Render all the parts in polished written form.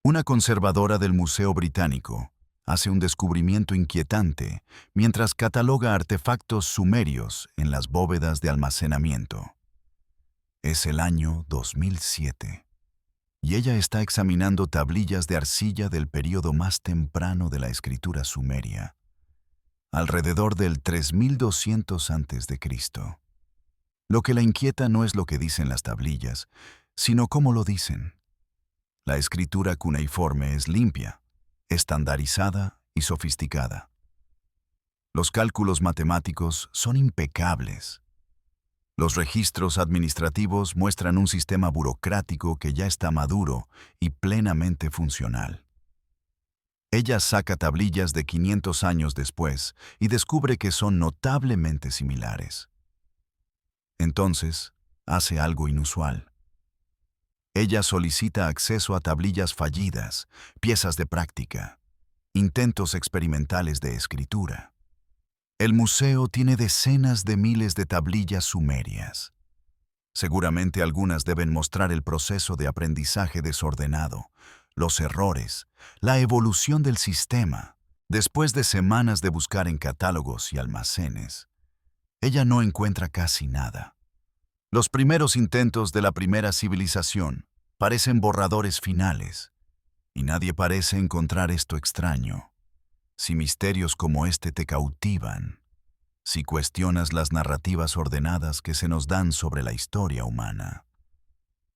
Una conservadora del Museo Británico hace un descubrimiento inquietante mientras cataloga artefactos sumerios en las bóvedas de almacenamiento. Es el año 2007 y ella está examinando tablillas de arcilla del período más temprano de la escritura sumeria, alrededor del 3200 a.C. Lo que la inquieta no es lo que dicen las tablillas, sino cómo lo dicen. La escritura cuneiforme es limpia, estandarizada y sofisticada. Los cálculos matemáticos son impecables. Los registros administrativos muestran un sistema burocrático que ya está maduro y plenamente funcional. Ella saca tablillas de 500 años después y descubre que son notablemente similares. Entonces, hace algo inusual. Ella solicita acceso a tablillas fallidas, piezas de práctica, intentos experimentales de escritura. El museo tiene decenas de miles de tablillas sumerias. Seguramente algunas deben mostrar el proceso de aprendizaje desordenado, los errores, la evolución del sistema. Después de semanas de buscar en catálogos y almacenes, ella no encuentra casi nada. Los primeros intentos de la primera civilización parecen borradores finales, y nadie parece encontrar esto extraño. Si misterios como este te cautivan, si cuestionas las narrativas ordenadas que se nos dan sobre la historia humana,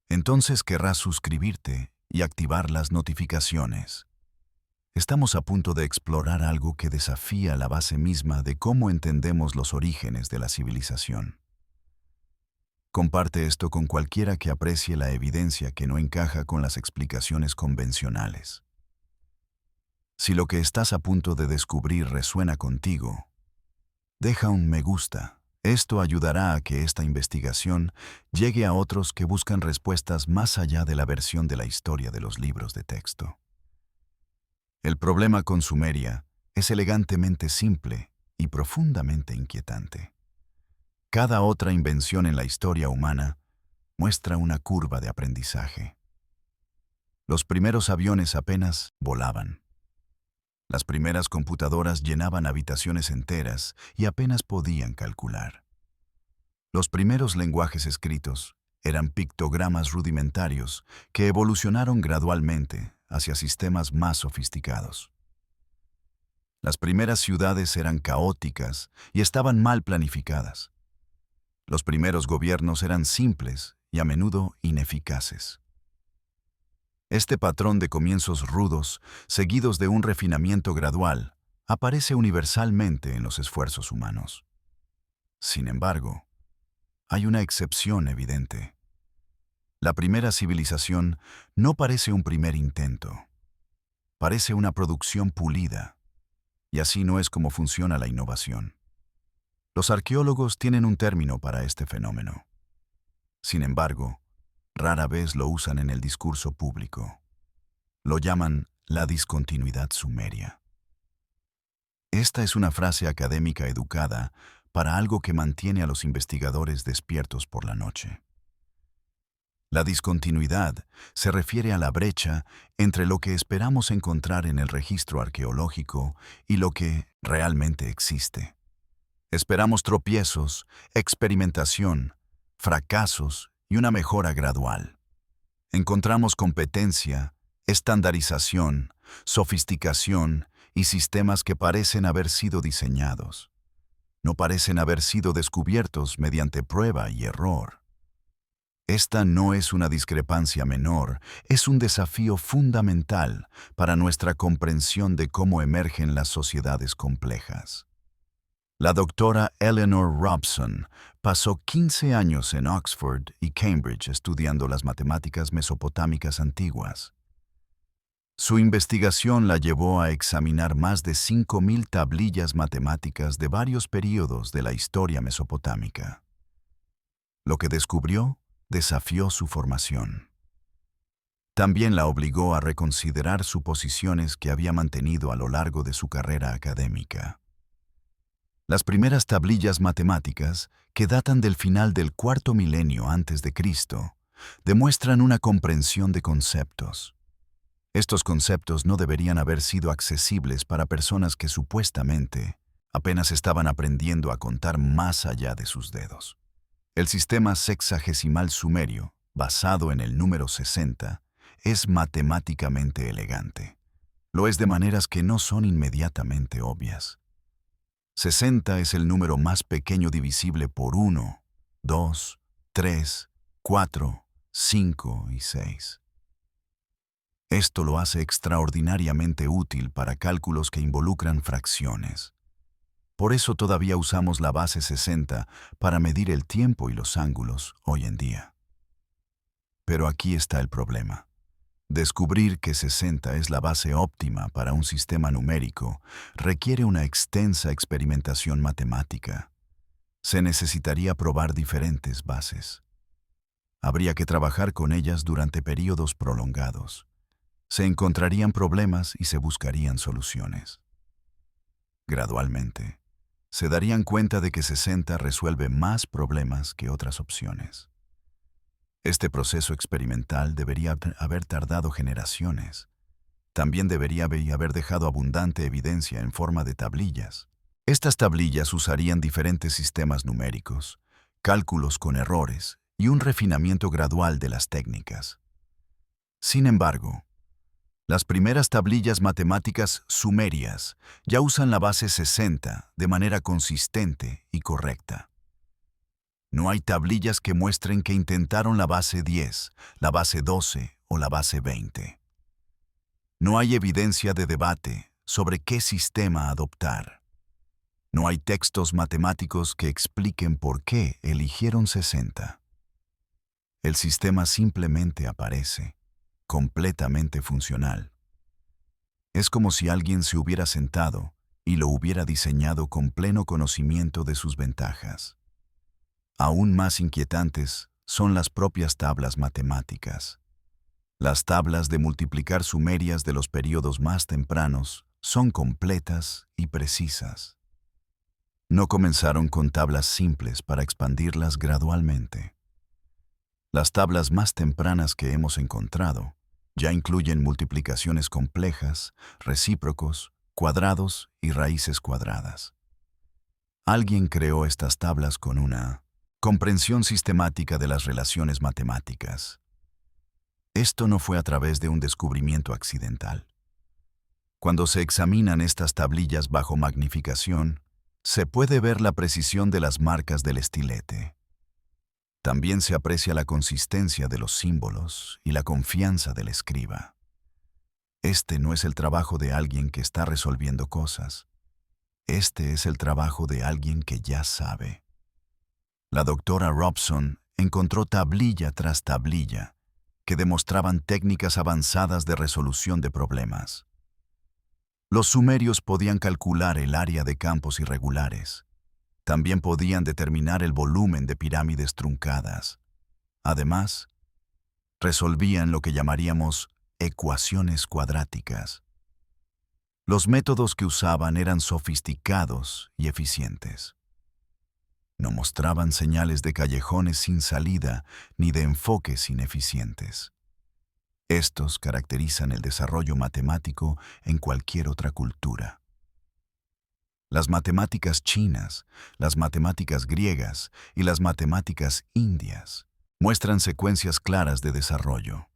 entonces querrás suscribirte y activar las notificaciones. Estamos a punto de explorar algo que desafía la base misma de cómo entendemos los orígenes de la civilización. Comparte esto con cualquiera que aprecie la evidencia que no encaja con las explicaciones convencionales. Si lo que estás a punto de descubrir resuena contigo, deja un me gusta. Esto ayudará a que esta investigación llegue a otros que buscan respuestas más allá de la versión de la historia de los libros de texto. El problema con Sumeria es elegantemente simple y profundamente inquietante. Cada otra invención en la historia humana muestra una curva de aprendizaje. Los primeros aviones apenas volaban. Las primeras computadoras llenaban habitaciones enteras y apenas podían calcular. Los primeros lenguajes escritos eran pictogramas rudimentarios que evolucionaron gradualmente hacia sistemas más sofisticados. Las primeras ciudades eran caóticas y estaban mal planificadas. Los primeros gobiernos eran simples y a menudo ineficaces. Este patrón de comienzos rudos, seguidos de un refinamiento gradual, aparece universalmente en los esfuerzos humanos. Sin embargo, hay una excepción evidente. La primera civilización no parece un primer intento. Parece una producción pulida, y así no es como funciona la innovación. Los arqueólogos tienen un término para este fenómeno. Sin embargo, rara vez lo usan en el discurso público. Lo llaman la discontinuidad sumeria. Esta es una frase académica educada para algo que mantiene a los investigadores despiertos por la noche. La discontinuidad se refiere a la brecha entre lo que esperamos encontrar en el registro arqueológico y lo que realmente existe. Esperamos tropiezos, experimentación, fracasos y una mejora gradual. Encontramos competencia, estandarización, sofisticación y sistemas que parecen haber sido diseñados. No parecen haber sido descubiertos mediante prueba y error. Esta no es una discrepancia menor, es un desafío fundamental para nuestra comprensión de cómo emergen las sociedades complejas. La doctora Eleanor Robson pasó 15 años en Oxford y Cambridge estudiando las matemáticas mesopotámicas antiguas. Su investigación la llevó a examinar más de 5,000 tablillas matemáticas de varios períodos de la historia mesopotámica. Lo que descubrió desafió su formación. También la obligó a reconsiderar suposiciones que había mantenido a lo largo de su carrera académica. Las primeras tablillas matemáticas, que datan del final del cuarto milenio antes de Cristo, demuestran una comprensión de conceptos. Estos conceptos no deberían haber sido accesibles para personas que supuestamente apenas estaban aprendiendo a contar más allá de sus dedos. El sistema sexagesimal sumerio, basado en el número 60, es matemáticamente elegante. Lo es de maneras que no son inmediatamente obvias. 60 es el número más pequeño divisible por 1, 2, 3, 4, 5 y 6. Esto lo hace extraordinariamente útil para cálculos que involucran fracciones. Por eso todavía usamos la base 60 para medir el tiempo y los ángulos hoy en día. Pero aquí está el problema. Descubrir que 60 es la base óptima para un sistema numérico requiere una extensa experimentación matemática. Se necesitaría probar diferentes bases. Habría que trabajar con ellas durante periodos prolongados. Se encontrarían problemas y se buscarían soluciones. Gradualmente, se darían cuenta de que 60 resuelve más problemas que otras opciones. Este proceso experimental debería haber tardado generaciones. También debería haber dejado abundante evidencia en forma de tablillas. Estas tablillas usarían diferentes sistemas numéricos, cálculos con errores y un refinamiento gradual de las técnicas. Sin embargo, las primeras tablillas matemáticas sumerias ya usan la base 60 de manera consistente y correcta. No hay tablillas que muestren que intentaron la base 10, la base 12 o la base 20. No hay evidencia de debate sobre qué sistema adoptar. No hay textos matemáticos que expliquen por qué eligieron 60. El sistema simplemente aparece, completamente funcional. Es como si alguien se hubiera sentado y lo hubiera diseñado con pleno conocimiento de sus ventajas. Aún más inquietantes son las propias tablas matemáticas. Las tablas de multiplicar sumerias de los períodos más tempranos son completas y precisas. No comenzaron con tablas simples para expandirlas gradualmente. Las tablas más tempranas que hemos encontrado ya incluyen multiplicaciones complejas, recíprocos, cuadrados y raíces cuadradas. Alguien creó estas tablas con una comprensión sistemática de las relaciones matemáticas. Esto no fue a través de un descubrimiento accidental. Cuando se examinan estas tablillas bajo magnificación, se puede ver la precisión de las marcas del estilete. También se aprecia la consistencia de los símbolos y la confianza del escriba. Este no es el trabajo de alguien que está resolviendo cosas. Este es el trabajo de alguien que ya sabe. La doctora Robson encontró tablilla tras tablilla que demostraban técnicas avanzadas de resolución de problemas. Los sumerios podían calcular el área de campos irregulares. También podían determinar el volumen de pirámides truncadas. Además, resolvían lo que llamaríamos ecuaciones cuadráticas. Los métodos que usaban eran sofisticados y eficientes. No mostraban señales de callejones sin salida ni de enfoques ineficientes. Estos caracterizan el desarrollo matemático en cualquier otra cultura. Las matemáticas chinas, las matemáticas griegas y las matemáticas indias muestran secuencias claras de desarrollo.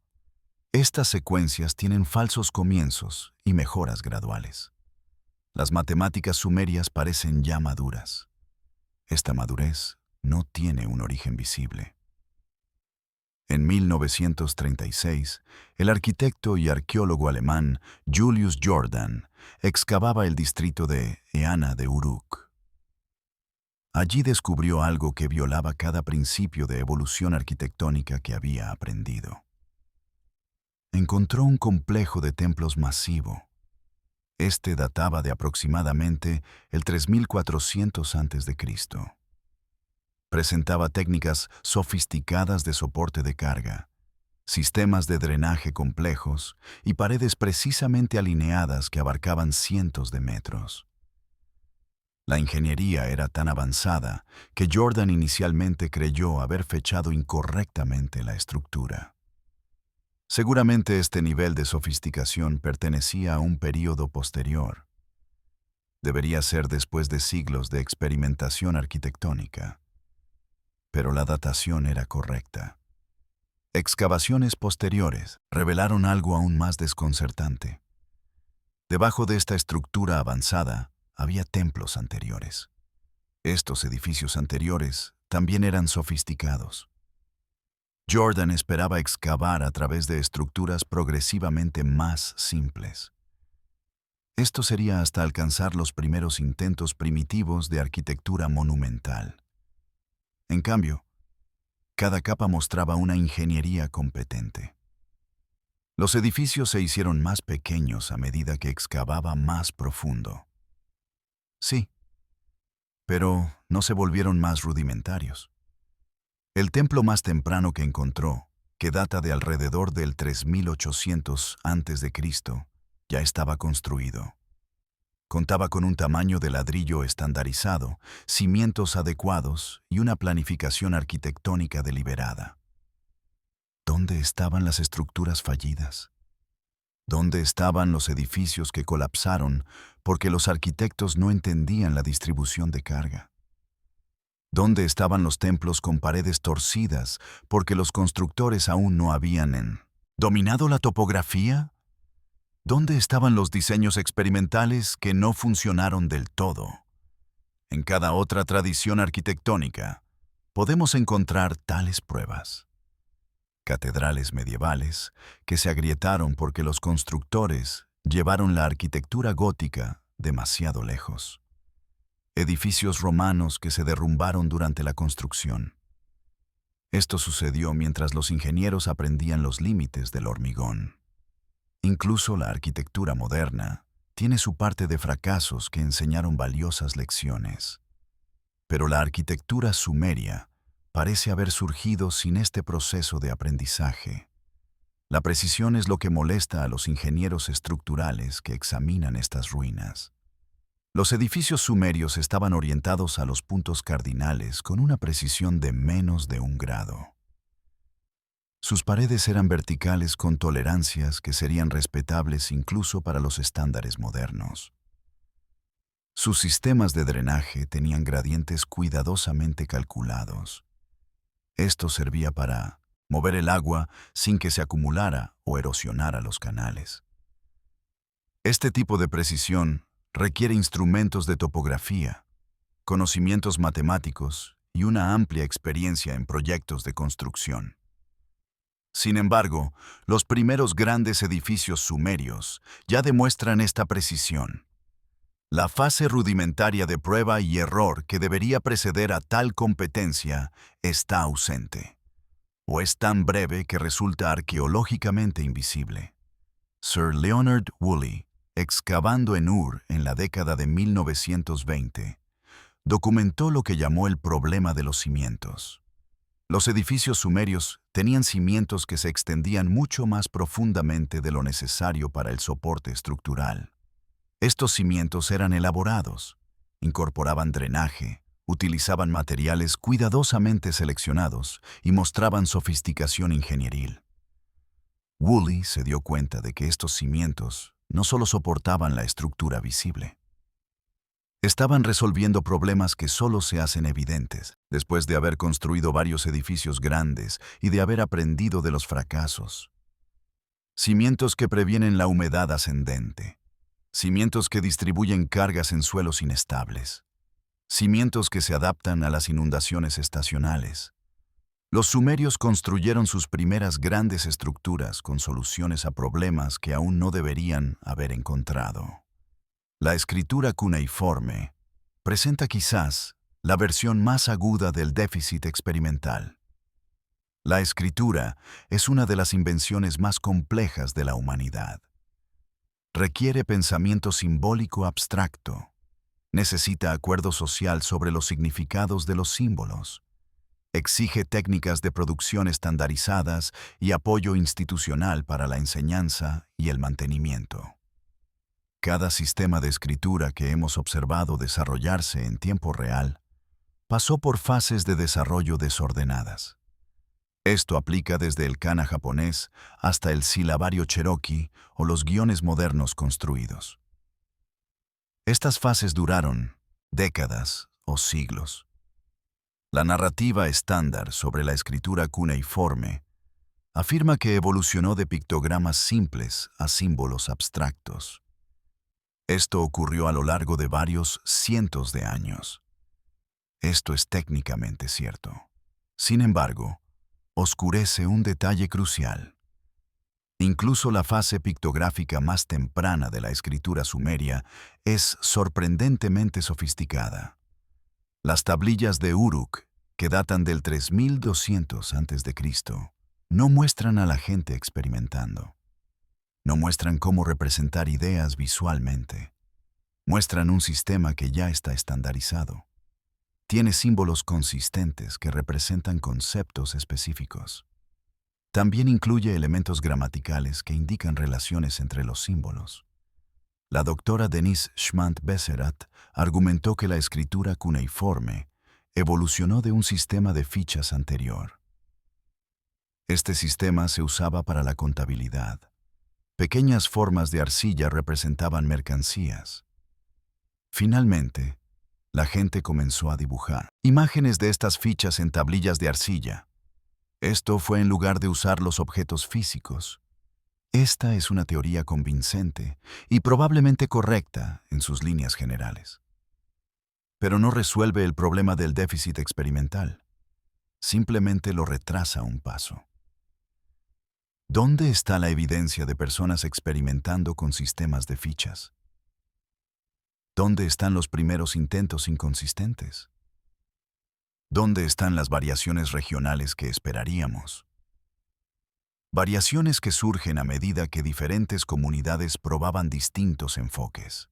Estas secuencias tienen falsos comienzos y mejoras graduales. Las matemáticas sumerias parecen ya maduras. Esta madurez no tiene un origen visible. En 1936, el arquitecto y arqueólogo alemán Julius Jordan excavaba el distrito de Eana de Uruk. Allí descubrió algo que violaba cada principio de evolución arquitectónica que había aprendido. Encontró un complejo de templos masivo. Este databa de aproximadamente el 3400 a.C. Presentaba técnicas sofisticadas de soporte de carga, sistemas de drenaje complejos y paredes precisamente alineadas que abarcaban cientos de metros. La ingeniería era tan avanzada que Jordan inicialmente creyó haber fechado incorrectamente la estructura. Seguramente este nivel de sofisticación pertenecía a un período posterior. Debería ser después de siglos de experimentación arquitectónica. Pero la datación era correcta. Excavaciones posteriores revelaron algo aún más desconcertante. Debajo de esta estructura avanzada había templos anteriores. Estos edificios anteriores también eran sofisticados. Jordan esperaba excavar a través de estructuras progresivamente más simples. Esto sería hasta alcanzar los primeros intentos primitivos de arquitectura monumental. En cambio, cada capa mostraba una ingeniería competente. Los edificios se hicieron más pequeños a medida que excavaba más profundo. Sí, pero no se volvieron más rudimentarios. El templo más temprano que encontró, que data de alrededor del 3800 a.C., ya estaba construido. Contaba con un tamaño de ladrillo estandarizado, cimientos adecuados y una planificación arquitectónica deliberada. ¿Dónde estaban las estructuras fallidas? ¿Dónde estaban los edificios que colapsaron porque los arquitectos no entendían la distribución de carga? ¿Dónde estaban los templos con paredes torcidas porque los constructores aún no habían dominado la topografía? ¿Dónde estaban los diseños experimentales que no funcionaron del todo? En cada otra tradición arquitectónica podemos encontrar tales pruebas. Catedrales medievales que se agrietaron porque los constructores llevaron la arquitectura gótica demasiado lejos. Edificios romanos que se derrumbaron durante la construcción. Esto sucedió mientras los ingenieros aprendían los límites del hormigón. Incluso la arquitectura moderna tiene su parte de fracasos que enseñaron valiosas lecciones. Pero la arquitectura sumeria parece haber surgido sin este proceso de aprendizaje. La precisión es lo que molesta a los ingenieros estructurales que examinan estas ruinas. Los edificios sumerios estaban orientados a los puntos cardinales con una precisión de menos de 1 grado. Sus paredes eran verticales con tolerancias que serían respetables incluso para los estándares modernos. Sus sistemas de drenaje tenían gradientes cuidadosamente calculados. Esto servía para mover el agua sin que se acumulara o erosionara los canales. Este tipo de precisión requiere instrumentos de topografía, conocimientos matemáticos y una amplia experiencia en proyectos de construcción. Sin embargo, los primeros grandes edificios sumerios ya demuestran esta precisión. La fase rudimentaria de prueba y error que debería preceder a tal competencia está ausente, o es tan breve que resulta arqueológicamente invisible. Sir Leonard Woolley, excavando en Ur en la década de 1920, documentó lo que llamó el problema de los cimientos. Los edificios sumerios tenían cimientos que se extendían mucho más profundamente de lo necesario para el soporte estructural. Estos cimientos eran elaborados, incorporaban drenaje, utilizaban materiales cuidadosamente seleccionados y mostraban sofisticación ingenieril. Woolley se dio cuenta de que estos cimientos no solo soportaban la estructura visible. Estaban resolviendo problemas que solo se hacen evidentes después de haber construido varios edificios grandes y de haber aprendido de los fracasos. Cimientos que previenen la humedad ascendente. Cimientos que distribuyen cargas en suelos inestables. Cimientos que se adaptan a las inundaciones estacionales. Los sumerios construyeron sus primeras grandes estructuras con soluciones a problemas que aún no deberían haber encontrado. La escritura cuneiforme presenta quizás la versión más aguda del déficit experimental. La escritura es una de las invenciones más complejas de la humanidad. Requiere pensamiento simbólico abstracto. Necesita acuerdo social sobre los significados de los símbolos. Exige técnicas de producción estandarizadas y apoyo institucional para la enseñanza y el mantenimiento. Cada sistema de escritura que hemos observado desarrollarse en tiempo real pasó por fases de desarrollo desordenadas. Esto aplica desde el kana japonés hasta el silabario cherokee o los guiones modernos construidos. Estas fases duraron décadas o siglos. La narrativa estándar sobre la escritura cuneiforme afirma que evolucionó de pictogramas simples a símbolos abstractos. Esto ocurrió a lo largo de varios cientos de años. Esto es técnicamente cierto. Sin embargo, oscurece un detalle crucial. Incluso la fase pictográfica más temprana de la escritura sumeria es sorprendentemente sofisticada. Las tablillas de Uruk, que datan del 3200 a.C., no muestran a la gente experimentando. No muestran cómo representar ideas visualmente. Muestran un sistema que ya está estandarizado. Tiene símbolos consistentes que representan conceptos específicos. También incluye elementos gramaticales que indican relaciones entre los símbolos. La doctora Denise Schmant-Besserat argumentó que la escritura cuneiforme evolucionó de un sistema de fichas anterior. Este sistema se usaba para la contabilidad. Pequeñas formas de arcilla representaban mercancías. Finalmente, la gente comenzó a dibujar imágenes de estas fichas en tablillas de arcilla. Esto fue en lugar de usar los objetos físicos. Esta es una teoría convincente y probablemente correcta en sus líneas generales. Pero no resuelve el problema del déficit experimental. Simplemente lo retrasa un paso. ¿Dónde está la evidencia de personas experimentando con sistemas de fichas? ¿Dónde están los primeros intentos inconsistentes? ¿Dónde están las variaciones regionales que esperaríamos? Variaciones que surgen a medida que diferentes comunidades probaban distintos enfoques.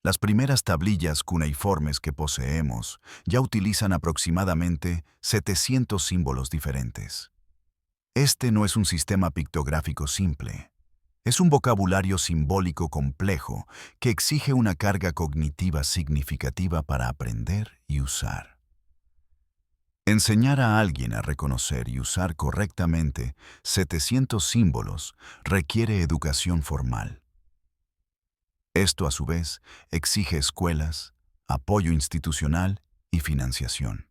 Las primeras tablillas cuneiformes que poseemos ya utilizan aproximadamente 700 símbolos diferentes. Este no es un sistema pictográfico simple. Es un vocabulario simbólico complejo que exige una carga cognitiva significativa para aprender y usar. Enseñar a alguien a reconocer y usar correctamente 700 símbolos requiere educación formal. Esto, a su vez, exige escuelas, apoyo institucional y financiación.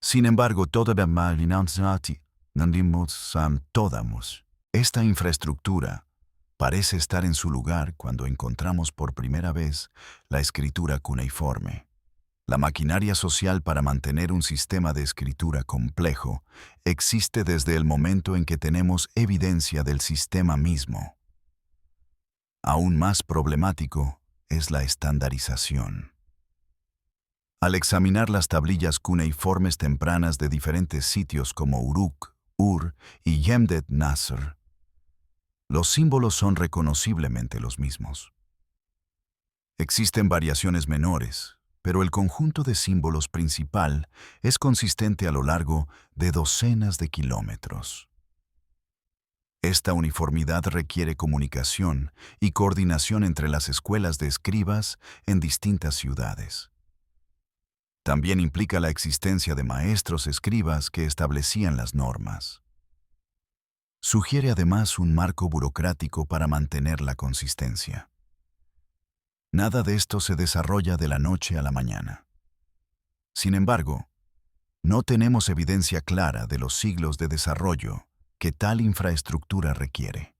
Sin embargo, esta infraestructura parece estar en su lugar cuando encontramos por primera vez la escritura cuneiforme. La maquinaria social para mantener un sistema de escritura complejo existe desde el momento en que tenemos evidencia del sistema mismo. Aún más problemático es la estandarización. Al examinar las tablillas cuneiformes tempranas de diferentes sitios como Uruk, Ur y Yemdet Nasr, los símbolos son reconociblemente los mismos. Existen variaciones menores, pero el conjunto de símbolos principal es consistente a lo largo de docenas de kilómetros. Esta uniformidad requiere comunicación y coordinación entre las escuelas de escribas en distintas ciudades. También implica la existencia de maestros escribas que establecían las normas. Sugiere además un marco burocrático para mantener la consistencia. Nada de esto se desarrolla de la noche a la mañana. Sin embargo, no tenemos evidencia clara de los siglos de desarrollo que tal infraestructura requiere.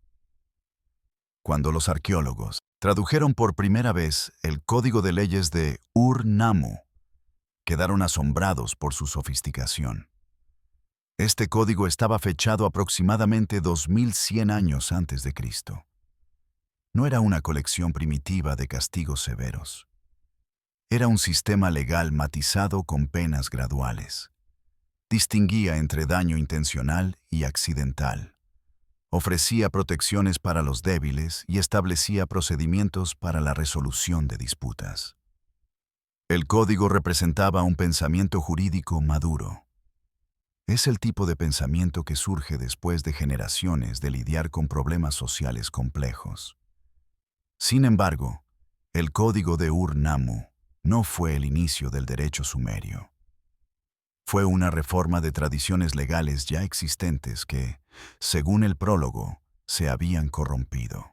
Cuando los arqueólogos tradujeron por primera vez el código de leyes de Ur-Nammu, quedaron asombrados por su sofisticación. Este código estaba fechado aproximadamente 2100 años antes de Cristo. No era una colección primitiva de castigos severos. Era un sistema legal matizado con penas graduales. Distinguía entre daño intencional y accidental. Ofrecía protecciones para los débiles y establecía procedimientos para la resolución de disputas. El código representaba un pensamiento jurídico maduro. Es el tipo de pensamiento que surge después de generaciones de lidiar con problemas sociales complejos. Sin embargo, el código de Ur-Nammu no fue el inicio del derecho sumerio. Fue una reforma de tradiciones legales ya existentes que, según el prólogo, se habían corrompido.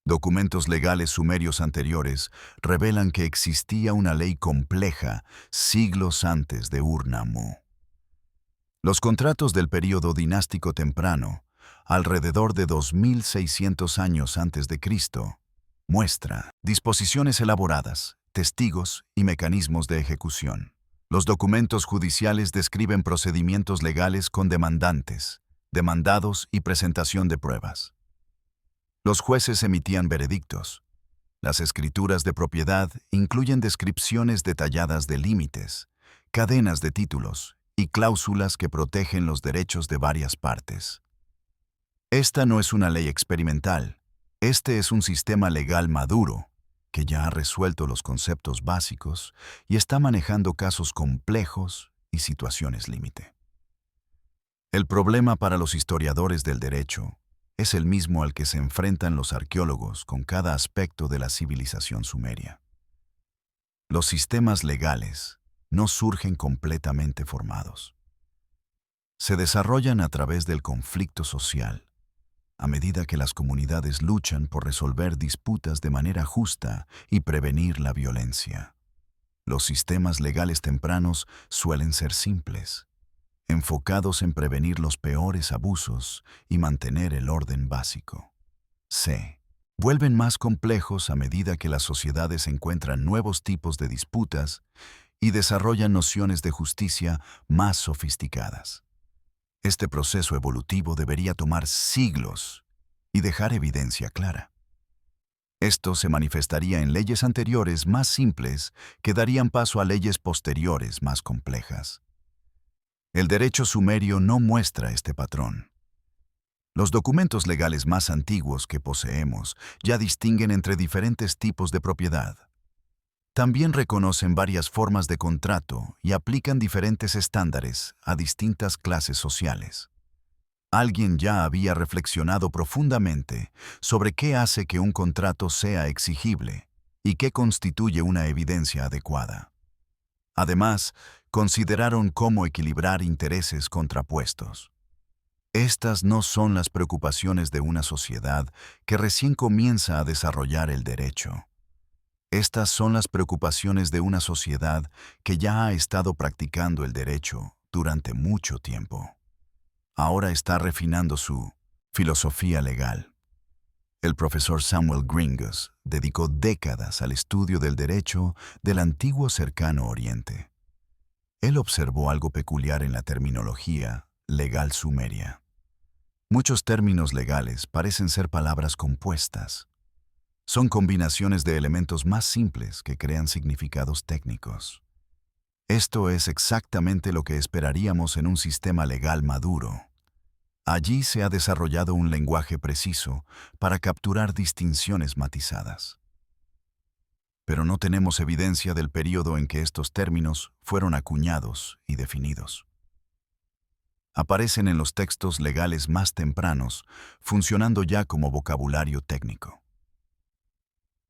Documentos legales sumerios anteriores revelan que existía una ley compleja siglos antes de Ur-Nammu. Los contratos del período dinástico temprano, alrededor de 2600 años antes de Cristo, muestra disposiciones elaboradas, testigos y mecanismos de ejecución. Los documentos judiciales describen procedimientos legales con demandantes, demandados y presentación de pruebas. Los jueces emitían veredictos. Las escrituras de propiedad incluyen descripciones detalladas de límites, cadenas de títulos y cláusulas que protegen los derechos de varias partes. Esta no es una ley experimental. Este es un sistema legal maduro que ya ha resuelto los conceptos básicos y está manejando casos complejos y situaciones límite. El problema para los historiadores del derecho es el mismo al que se enfrentan los arqueólogos con cada aspecto de la civilización sumeria. Los sistemas legales no surgen completamente formados. Se desarrollan a través del conflicto social, a medida que las comunidades luchan por resolver disputas de manera justa y prevenir la violencia. Los sistemas legales tempranos suelen ser simples, enfocados en prevenir los peores abusos y mantener el orden básico. Se vuelven más complejos a medida que las sociedades encuentran nuevos tipos de disputas y desarrollan nociones de justicia más sofisticadas. Este proceso evolutivo debería tomar siglos y dejar evidencia clara. Esto se manifestaría en leyes anteriores más simples que darían paso a leyes posteriores más complejas. El derecho sumerio no muestra este patrón. Los documentos legales más antiguos que poseemos ya distinguen entre diferentes tipos de propiedad. También reconocen varias formas de contrato y aplican diferentes estándares a distintas clases sociales. Alguien ya había reflexionado profundamente sobre qué hace que un contrato sea exigible y qué constituye una evidencia adecuada. Además, consideraron cómo equilibrar intereses contrapuestos. Estas no son las preocupaciones de una sociedad que recién comienza a desarrollar el derecho. Estas son las preocupaciones de una sociedad que ya ha estado practicando el derecho durante mucho tiempo. Ahora está refinando su filosofía legal. El profesor Samuel Gringus dedicó décadas al estudio del derecho del antiguo cercano Oriente. Él observó algo peculiar en la terminología legal sumeria. Muchos términos legales parecen ser palabras compuestas. Son combinaciones de elementos más simples que crean significados técnicos. Esto es exactamente lo que esperaríamos en un sistema legal maduro. Allí se ha desarrollado un lenguaje preciso para capturar distinciones matizadas. Pero no tenemos evidencia del período en que estos términos fueron acuñados y definidos. Aparecen en los textos legales más tempranos, funcionando ya como vocabulario técnico.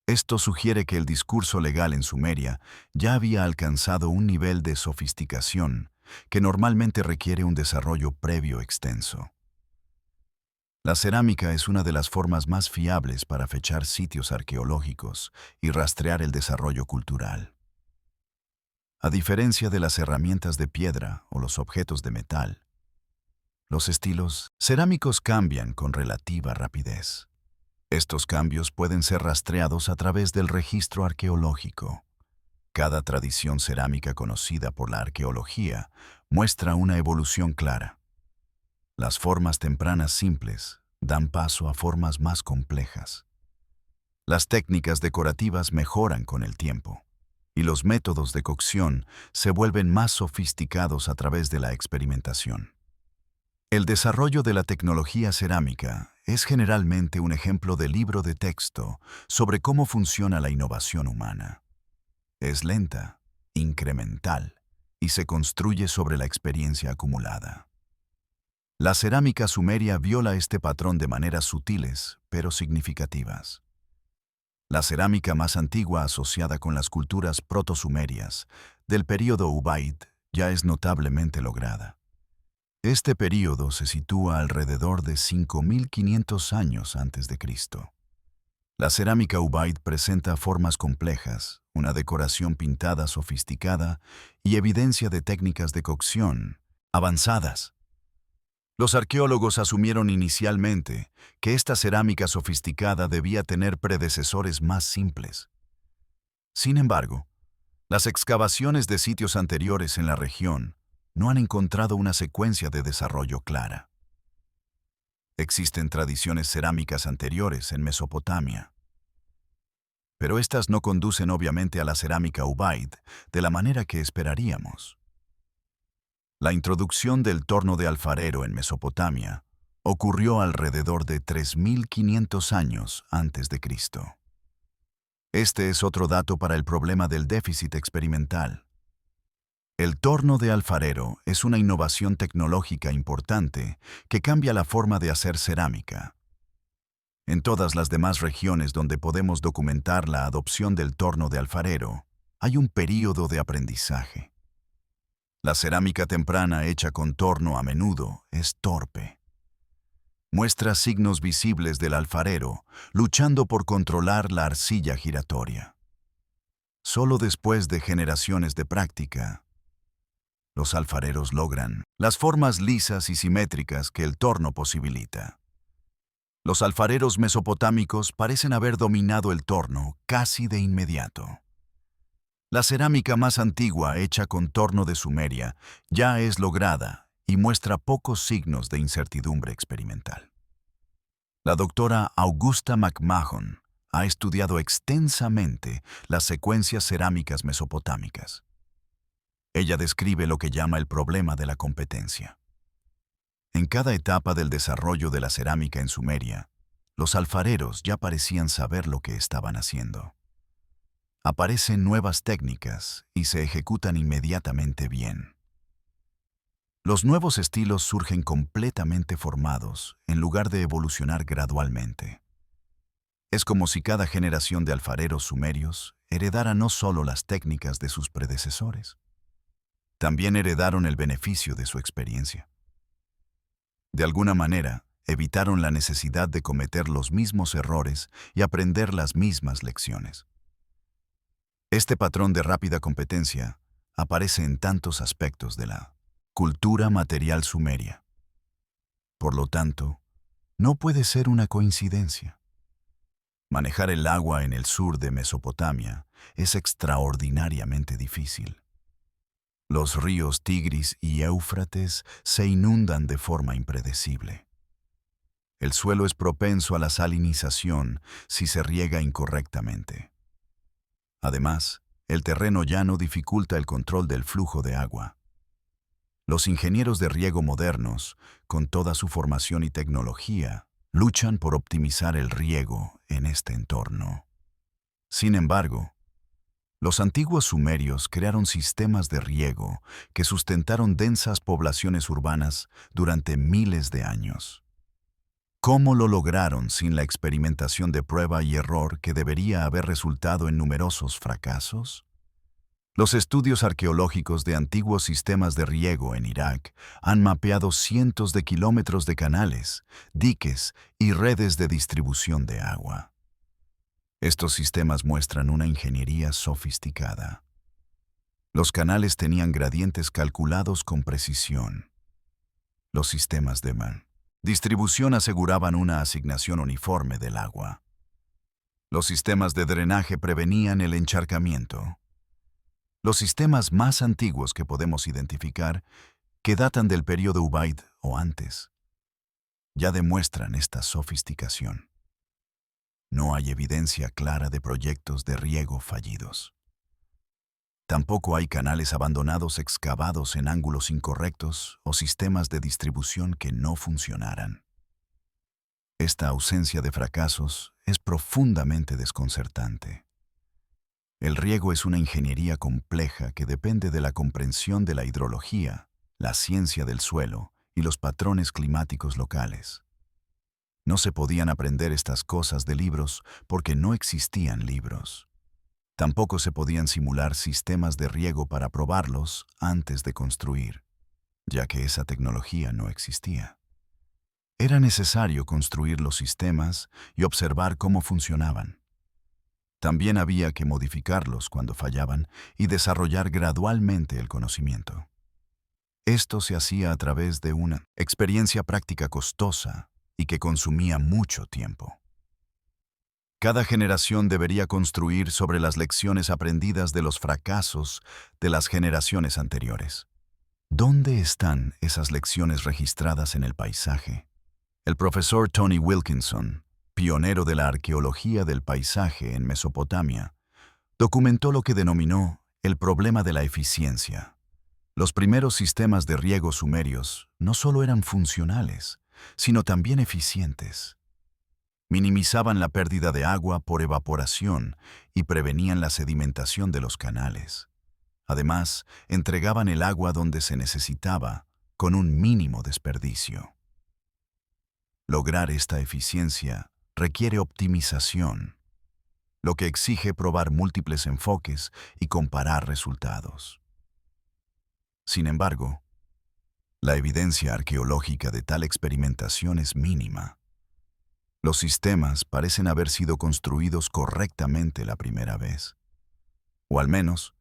Esto sugiere que el discurso legal en Sumeria ya había alcanzado un nivel de sofisticación que normalmente requiere un desarrollo previo extenso. La cerámica es una de las formas más fiables para fechar sitios arqueológicos y rastrear el desarrollo cultural. A diferencia de las herramientas de piedra o los objetos de metal, los estilos cerámicos cambian con relativa rapidez. Estos cambios pueden ser rastreados a través del registro arqueológico. Cada tradición cerámica conocida por la arqueología muestra una evolución clara. Las formas tempranas simples dan paso a formas más complejas. Las técnicas decorativas mejoran con el tiempo, y los métodos de cocción se vuelven más sofisticados a través de la experimentación. El desarrollo de la tecnología cerámica es generalmente un ejemplo de libro de texto sobre cómo funciona la innovación humana. Es lenta, incremental y se construye sobre la experiencia acumulada. La cerámica sumeria viola este patrón de maneras sutiles pero significativas. La cerámica más antigua asociada con las culturas proto-sumerias del período Ubaid ya es notablemente lograda. Este período se sitúa alrededor de 5.500 años antes de Cristo. La cerámica Ubaid presenta formas complejas, una decoración pintada sofisticada y evidencia de técnicas de cocción avanzadas. Los arqueólogos asumieron inicialmente que esta cerámica sofisticada debía tener predecesores más simples. Sin embargo, las excavaciones de sitios anteriores en la región no han encontrado una secuencia de desarrollo clara. Existen tradiciones cerámicas anteriores en Mesopotamia, pero estas no conducen obviamente a la cerámica Ubaid de la manera que esperaríamos. La introducción del torno de alfarero en Mesopotamia ocurrió alrededor de 3.500 años antes de Cristo. Este es otro dato para el problema del déficit experimental. El torno de alfarero es una innovación tecnológica importante que cambia la forma de hacer cerámica. En todas las demás regiones donde podemos documentar la adopción del torno de alfarero, hay un período de aprendizaje. La cerámica temprana hecha con torno a menudo es torpe. Muestra signos visibles del alfarero luchando por controlar la arcilla giratoria. Solo después de generaciones de práctica, los alfareros logran las formas lisas y simétricas que el torno posibilita. Los alfareros mesopotámicos parecen haber dominado el torno casi de inmediato. La cerámica más antigua hecha con torno de Sumeria ya es lograda y muestra pocos signos de incertidumbre experimental. La doctora Augusta McMahon ha estudiado extensamente las secuencias cerámicas mesopotámicas. Ella describe lo que llama el problema de la competencia. En cada etapa del desarrollo de la cerámica en Sumeria, los alfareros ya parecían saber lo que estaban haciendo. Aparecen nuevas técnicas y se ejecutan inmediatamente bien. Los nuevos estilos surgen completamente formados en lugar de evolucionar gradualmente. Es como si cada generación de alfareros sumerios heredara no solo las técnicas de sus predecesores, también heredaron el beneficio de su experiencia. De alguna manera, evitaron la necesidad de cometer los mismos errores y aprender las mismas lecciones. Este patrón de rápida competencia aparece en tantos aspectos de la cultura material sumeria. Por lo tanto, no puede ser una coincidencia. Manejar el agua en el sur de Mesopotamia es extraordinariamente difícil. Los ríos Tigris y Éufrates se inundan de forma impredecible. El suelo es propenso a la salinización si se riega incorrectamente. Además, el terreno llano dificulta el control del flujo de agua. Los ingenieros de riego modernos, con toda su formación y tecnología, luchan por optimizar el riego en este entorno. Sin embargo, los antiguos sumerios crearon sistemas de riego que sustentaron densas poblaciones urbanas durante miles de años. ¿Cómo lo lograron sin la experimentación de prueba y error que debería haber resultado en numerosos fracasos? Los estudios arqueológicos de antiguos sistemas de riego en Irak han mapeado cientos de kilómetros de canales, diques y redes de distribución de agua. Estos sistemas muestran una ingeniería sofisticada. Los canales tenían gradientes calculados con precisión. Los sistemas de distribución aseguraban una asignación uniforme del agua. Los sistemas de drenaje prevenían el encharcamiento. Los sistemas más antiguos que podemos identificar, que datan del período Ubaid o antes, ya demuestran esta sofisticación. No hay evidencia clara de proyectos de riego fallidos. Tampoco hay canales abandonados excavados en ángulos incorrectos o sistemas de distribución que no funcionaran. Esta ausencia de fracasos es profundamente desconcertante. El riego es una ingeniería compleja que depende de la comprensión de la hidrología, la ciencia del suelo y los patrones climáticos locales. No se podían aprender estas cosas de libros porque no existían libros. Tampoco se podían simular sistemas de riego para probarlos antes de construir, ya que esa tecnología no existía. Era necesario construir los sistemas y observar cómo funcionaban. También había que modificarlos cuando fallaban y desarrollar gradualmente el conocimiento. Esto se hacía a través de una experiencia práctica costosa y que consumía mucho tiempo. Cada generación debería construir sobre las lecciones aprendidas de los fracasos de las generaciones anteriores. ¿Dónde están esas lecciones registradas en el paisaje? El profesor Tony Wilkinson, pionero de la arqueología del paisaje en Mesopotamia, documentó lo que denominó el problema de la eficiencia. Los primeros sistemas de riego sumerios no solo eran funcionales, sino también eficientes. Minimizaban la pérdida de agua por evaporación y prevenían la sedimentación de los canales. Además, entregaban el agua donde se necesitaba, con un mínimo desperdicio. Lograr esta eficiencia requiere optimización, lo que exige probar múltiples enfoques y comparar resultados. Sin embargo, la evidencia arqueológica de tal experimentación es mínima. Los sistemas parecen haber sido construidos correctamente la primera vez. O al menos,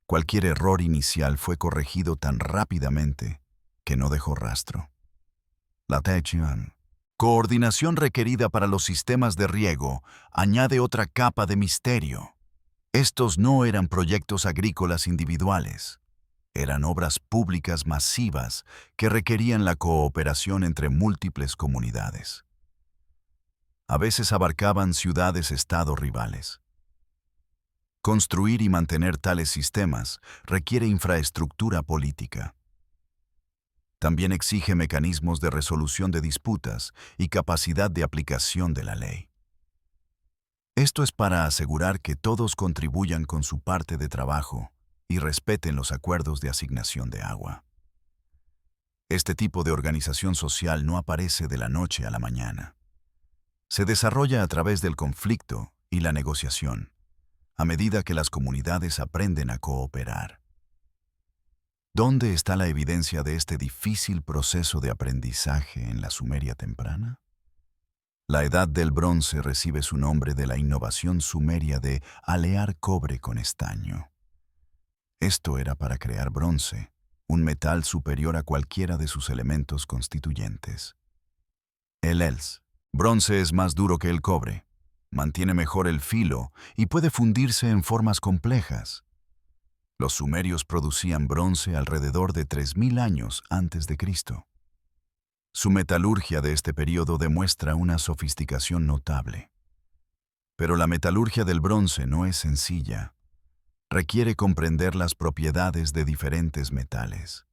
cualquier error inicial fue corregido tan rápidamente que no dejó rastro. La coordinación requerida para los sistemas de riego añade otra capa de misterio. Estos no eran proyectos agrícolas individuales. Eran obras públicas masivas que requerían la cooperación entre múltiples comunidades. A veces abarcaban ciudades-estado rivales. Construir y mantener tales sistemas requiere infraestructura política. También exige mecanismos de resolución de disputas y capacidad de aplicación de la ley. Esto es para asegurar que todos contribuyan con su parte de trabajo y respeten los acuerdos de asignación de agua. Este tipo de organización social no aparece de la noche a la mañana. Se desarrolla a través del conflicto y la negociación, a medida que las comunidades aprenden a cooperar. ¿Dónde está la evidencia de este difícil proceso de aprendizaje en la Sumeria temprana? La Edad del Bronce recibe su nombre de la innovación sumeria de alear cobre con estaño. Esto era para crear bronce, un metal superior a cualquiera de sus elementos constituyentes. El bronce es más duro que el cobre, mantiene mejor el filo y puede fundirse en formas complejas. Los sumerios producían bronce alrededor de 3000 años antes de Cristo. Su metalurgia de este periodo demuestra una sofisticación notable. Pero la metalurgia del bronce no es sencilla. Requiere comprender las propiedades de diferentes metales.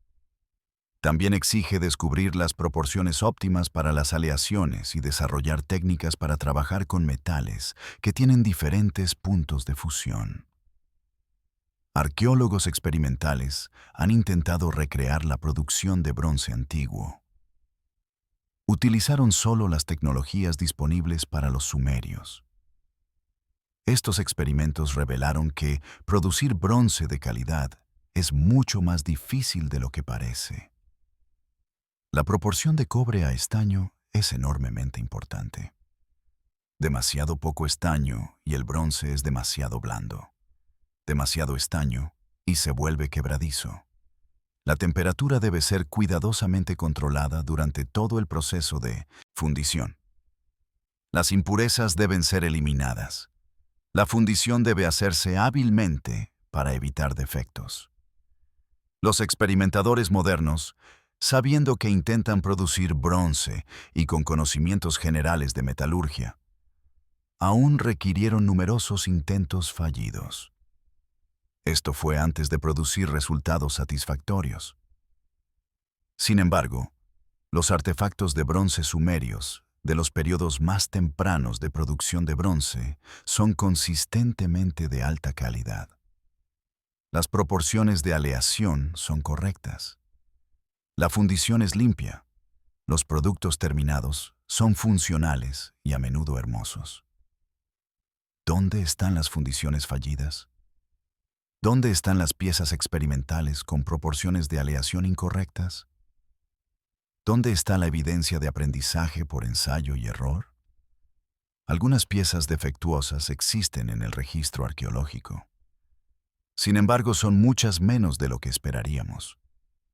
También exige descubrir las proporciones óptimas para las aleaciones y desarrollar técnicas para trabajar con metales que tienen diferentes puntos de fusión. Arqueólogos experimentales han intentado recrear la producción de bronce antiguo. Utilizaron solo las tecnologías disponibles para los sumerios. Estos experimentos revelaron que producir bronce de calidad es mucho más difícil de lo que parece. La proporción de cobre a estaño es enormemente importante. Demasiado poco estaño y el bronce es demasiado blando. Demasiado estaño y se vuelve quebradizo. La temperatura debe ser cuidadosamente controlada durante todo el proceso de fundición. Las impurezas deben ser eliminadas. La fundición debe hacerse hábilmente para evitar defectos. Los experimentadores modernos, sabiendo que intentan producir bronce y con conocimientos generales de metalurgia, aún requirieron numerosos intentos fallidos. Esto fue antes de producir resultados satisfactorios. Sin embargo, los artefactos de bronce sumerios, de los periodos más tempranos de producción de bronce, son consistentemente de alta calidad. Las proporciones de aleación son correctas. La fundición es limpia. Los productos terminados son funcionales y a menudo hermosos. ¿Dónde están las fundiciones fallidas? ¿Dónde están las piezas experimentales con proporciones de aleación incorrectas? ¿Dónde está la evidencia de aprendizaje por ensayo y error? Algunas piezas defectuosas existen en el registro arqueológico. Sin embargo, son muchas menos de lo que esperaríamos.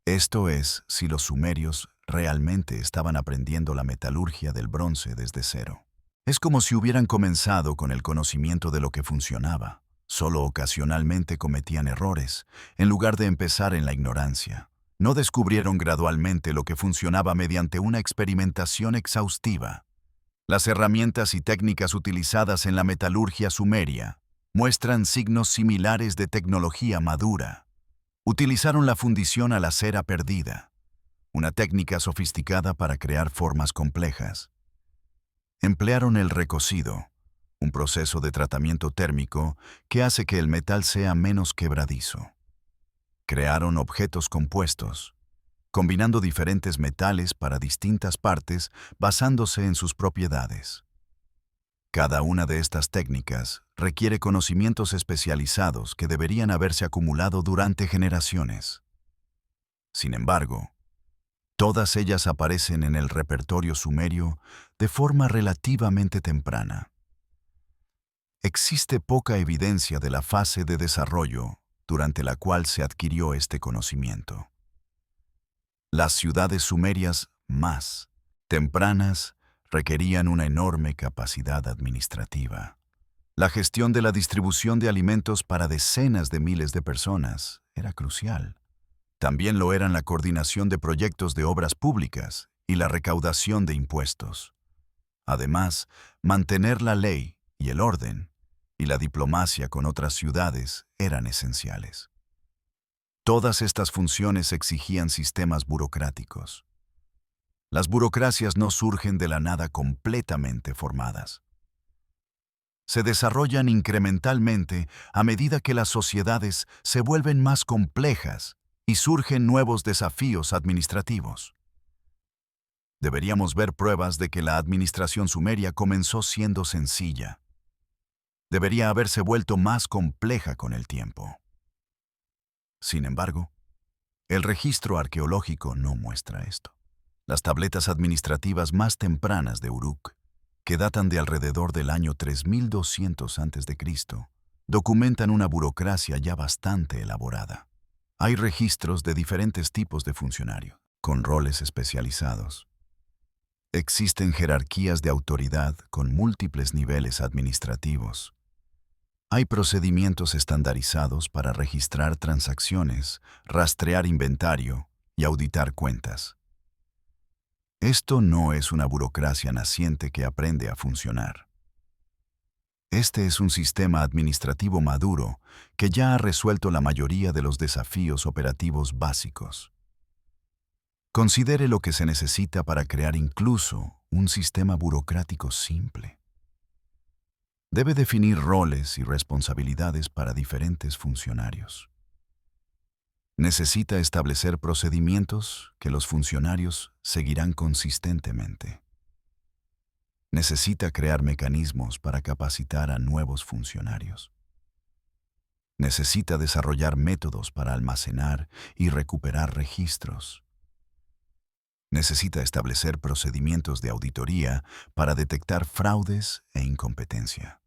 Esto es, si los sumerios realmente estaban aprendiendo la metalurgia del bronce desde cero. Es como si hubieran comenzado con el conocimiento de lo que funcionaba. Solo ocasionalmente cometían errores, en lugar de empezar en la ignorancia. No descubrieron gradualmente lo que funcionaba mediante una experimentación exhaustiva. Las herramientas y técnicas utilizadas en la metalurgia sumeria muestran signos similares de tecnología madura. Utilizaron la fundición a la cera perdida, una técnica sofisticada para crear formas complejas. Emplearon el recocido, un proceso de tratamiento térmico que hace que el metal sea menos quebradizo. Crearon objetos compuestos, combinando diferentes metales para distintas partes basándose en sus propiedades. Cada una de estas técnicas requiere conocimientos especializados que deberían haberse acumulado durante generaciones. Sin embargo, todas ellas aparecen en el repertorio sumerio de forma relativamente temprana. Existe poca evidencia de la fase de desarrollo durante la cual se adquirió este conocimiento. Las ciudades sumerias más tempranas requerían una enorme capacidad administrativa. La gestión de la distribución de alimentos para decenas de miles de personas era crucial. También lo eran la coordinación de proyectos de obras públicas y la recaudación de impuestos. Además, mantener la ley y el orden y la diplomacia con otras ciudades eran esenciales. Todas estas funciones exigían sistemas burocráticos. Las burocracias no surgen de la nada completamente formadas. Se desarrollan incrementalmente a medida que las sociedades se vuelven más complejas y surgen nuevos desafíos administrativos. Deberíamos ver pruebas de que la administración sumeria comenzó siendo sencilla. Debería haberse vuelto más compleja con el tiempo. Sin embargo, el registro arqueológico no muestra esto. Las tabletas administrativas más tempranas de Uruk, que datan de alrededor del año 3200 a.C., documentan una burocracia ya bastante elaborada. Hay registros de diferentes tipos de funcionarios, con roles especializados. Existen jerarquías de autoridad con múltiples niveles administrativos. Hay procedimientos estandarizados para registrar transacciones, rastrear inventario y auditar cuentas. Esto no es una burocracia naciente que aprende a funcionar. Este es un sistema administrativo maduro que ya ha resuelto la mayoría de los desafíos operativos básicos. Considere lo que se necesita para crear incluso un sistema burocrático simple. Debe definir roles y responsabilidades para diferentes funcionarios. Necesita establecer procedimientos que los funcionarios seguirán consistentemente. Necesita crear mecanismos para capacitar a nuevos funcionarios. Necesita desarrollar métodos para almacenar y recuperar registros. Necesita establecer procedimientos de auditoría para detectar fraudes e incompetencia.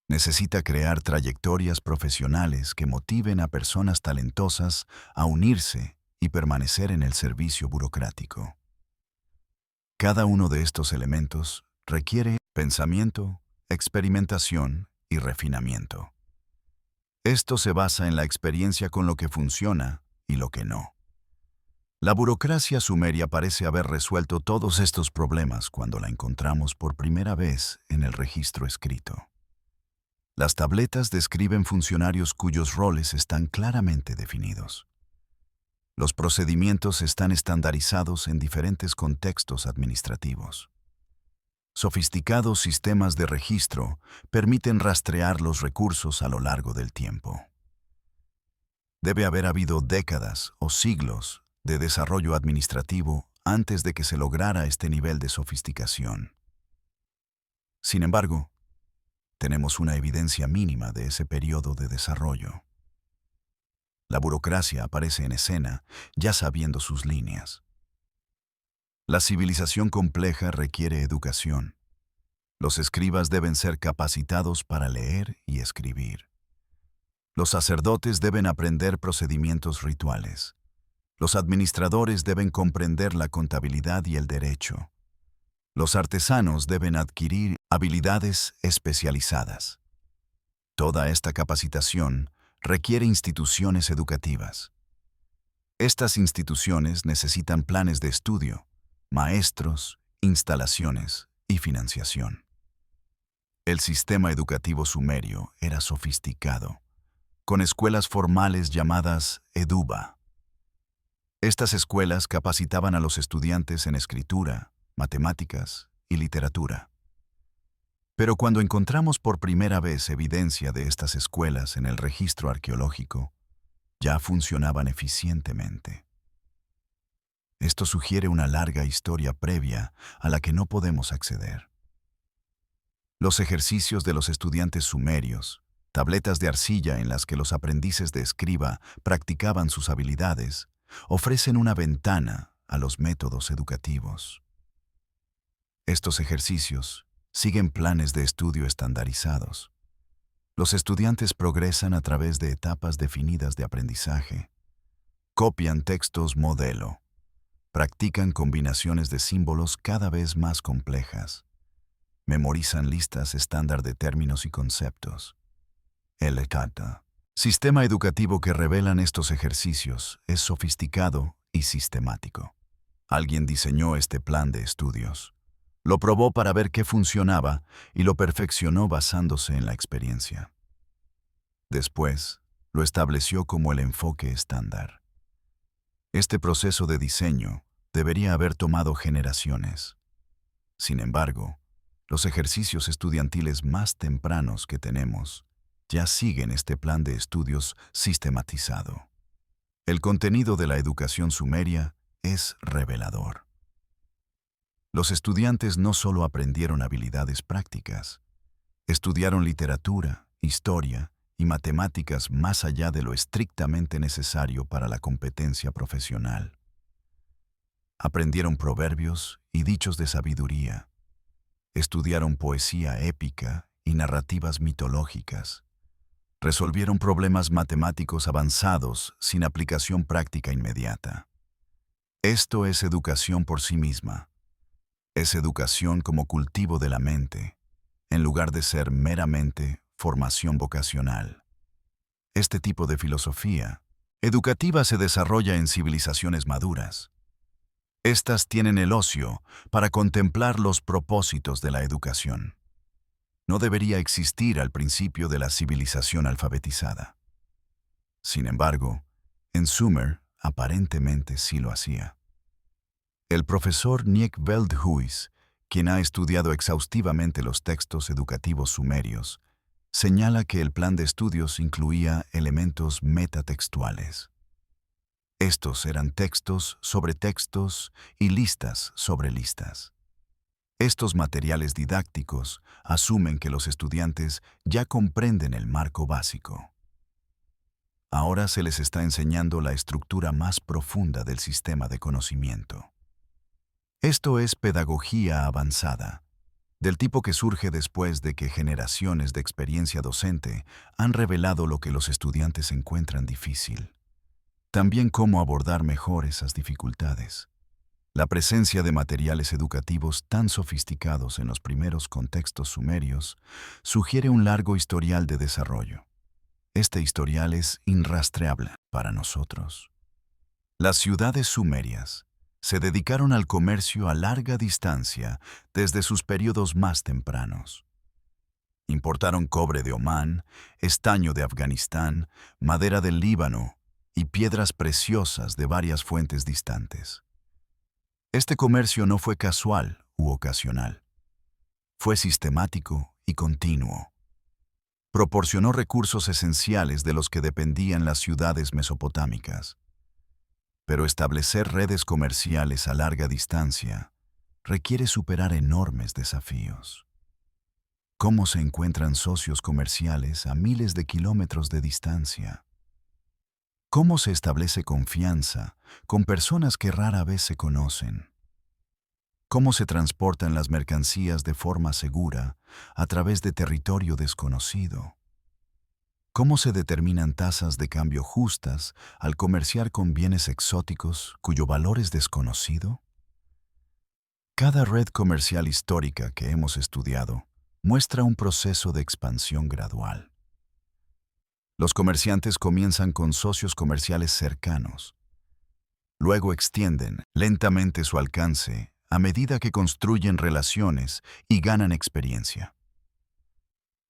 Necesita crear trayectorias profesionales que motiven a personas talentosas a unirse y permanecer en el servicio burocrático. Cada uno de estos elementos requiere pensamiento, experimentación y refinamiento. Esto se basa en la experiencia con lo que funciona y lo que no. La burocracia sumeria parece haber resuelto todos estos problemas cuando la encontramos por primera vez en el registro escrito. Las tabletas describen funcionarios cuyos roles están claramente definidos. Los procedimientos están estandarizados en diferentes contextos administrativos. Sofisticados sistemas de registro permiten rastrear los recursos a lo largo del tiempo. Debe haber habido décadas o siglos de desarrollo administrativo antes de que se lograra este nivel de sofisticación. Sin embargo, tenemos una evidencia mínima de ese periodo de desarrollo. La burocracia aparece en escena, ya sabiendo sus líneas. La civilización compleja requiere educación. Los escribas deben ser capacitados para leer y escribir. Los sacerdotes deben aprender procedimientos rituales. Los administradores deben comprender la contabilidad y el derecho. Los artesanos deben adquirir habilidades especializadas. Toda esta capacitación requiere instituciones educativas. Estas instituciones necesitan planes de estudio, maestros, instalaciones y financiación. El sistema educativo sumerio era sofisticado, con escuelas formales llamadas eduba. Estas escuelas capacitaban a los estudiantes en escritura, matemáticas y literatura. Pero cuando encontramos por primera vez evidencia de estas escuelas en el registro arqueológico, ya funcionaban eficientemente. Esto sugiere una larga historia previa a la que no podemos acceder. Los ejercicios de los estudiantes sumerios, tabletas de arcilla en las que los aprendices de escriba practicaban sus habilidades, ofrecen una ventana a los métodos educativos. Estos ejercicios siguen planes de estudio estandarizados. Los estudiantes progresan a través de etapas definidas de aprendizaje. Copian textos modelo. Practican combinaciones de símbolos cada vez más complejas. Memorizan listas estándar de términos y conceptos. El sistema educativo que revelan estos ejercicios es sofisticado y sistemático. Alguien diseñó este plan de estudios. Lo probó para ver qué funcionaba y lo perfeccionó basándose en la experiencia. Después, lo estableció como el enfoque estándar. Este proceso de diseño debería haber tomado generaciones. Sin embargo, los ejercicios estudiantiles más tempranos que tenemos ya siguen este plan de estudios sistematizado. El contenido de la educación sumeria es revelador. Los estudiantes no solo aprendieron habilidades prácticas, estudiaron literatura, historia y matemáticas más allá de lo estrictamente necesario para la competencia profesional. Aprendieron proverbios y dichos de sabiduría. Estudiaron poesía épica y narrativas mitológicas. Resolvieron problemas matemáticos avanzados sin aplicación práctica inmediata. Esto es educación por sí misma. Es educación como cultivo de la mente, en lugar de ser meramente formación vocacional. Este tipo de filosofía educativa se desarrolla en civilizaciones maduras. Estas tienen el ocio para contemplar los propósitos de la educación. No debería existir al principio de la civilización alfabetizada. Sin embargo, en Sumer aparentemente sí lo hacía. El profesor Niek Veldhuis, quien ha estudiado exhaustivamente los textos educativos sumerios, señala que el plan de estudios incluía elementos metatextuales. Estos eran textos sobre textos y listas sobre listas. Estos materiales didácticos asumen que los estudiantes ya comprenden el marco básico. Ahora se les está enseñando la estructura más profunda del sistema de conocimiento. Esto es pedagogía avanzada, del tipo que surge después de que generaciones de experiencia docente han revelado lo que los estudiantes encuentran difícil. También cómo abordar mejor esas dificultades. La presencia de materiales educativos tan sofisticados en los primeros contextos sumerios sugiere un largo historial de desarrollo. Este historial es irrastreable para nosotros. Las ciudades sumerias se dedicaron al comercio a larga distancia desde sus periodos más tempranos. Importaron cobre de Omán, estaño de Afganistán, madera del Líbano y piedras preciosas de varias fuentes distantes. Este comercio no fue casual u ocasional. Fue sistemático y continuo. Proporcionó recursos esenciales de los que dependían las ciudades mesopotámicas. Pero establecer redes comerciales a larga distancia requiere superar enormes desafíos. cómo se encuentran socios comerciales a miles de kilómetros de distancia, cómo se establece confianza con personas que rara vez se conocen, cómo se transportan las mercancías de forma segura a través de territorio desconocido, cómo se determinan tasas de cambio justas al comerciar con bienes exóticos cuyo valor es desconocido. Cada red comercial histórica que hemos estudiado muestra un proceso de expansión gradual. Los comerciantes comienzan con socios comerciales cercanos. Luego extienden lentamente su alcance a medida que construyen relaciones y ganan experiencia.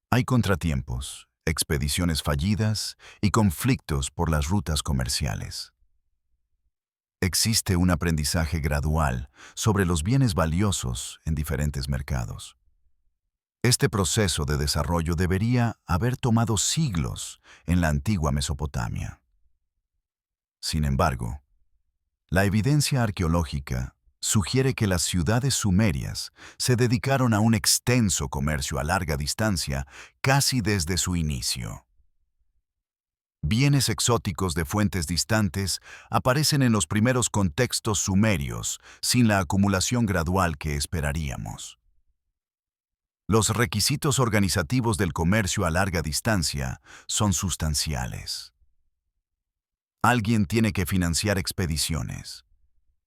Hay contratiempos, expediciones fallidas y conflictos por las rutas comerciales. Existe un aprendizaje gradual sobre los bienes valiosos en diferentes mercados. Este proceso de desarrollo debería haber tomado siglos en la antigua Mesopotamia. Sin embargo, la evidencia arqueológica sugiere que las ciudades sumerias se dedicaron a un extenso comercio a larga distancia casi desde su inicio. Bienes exóticos de fuentes distantes aparecen en los primeros contextos sumerios sin la acumulación gradual que esperaríamos. Los requisitos organizativos del comercio a larga distancia son sustanciales. Alguien tiene que financiar expediciones.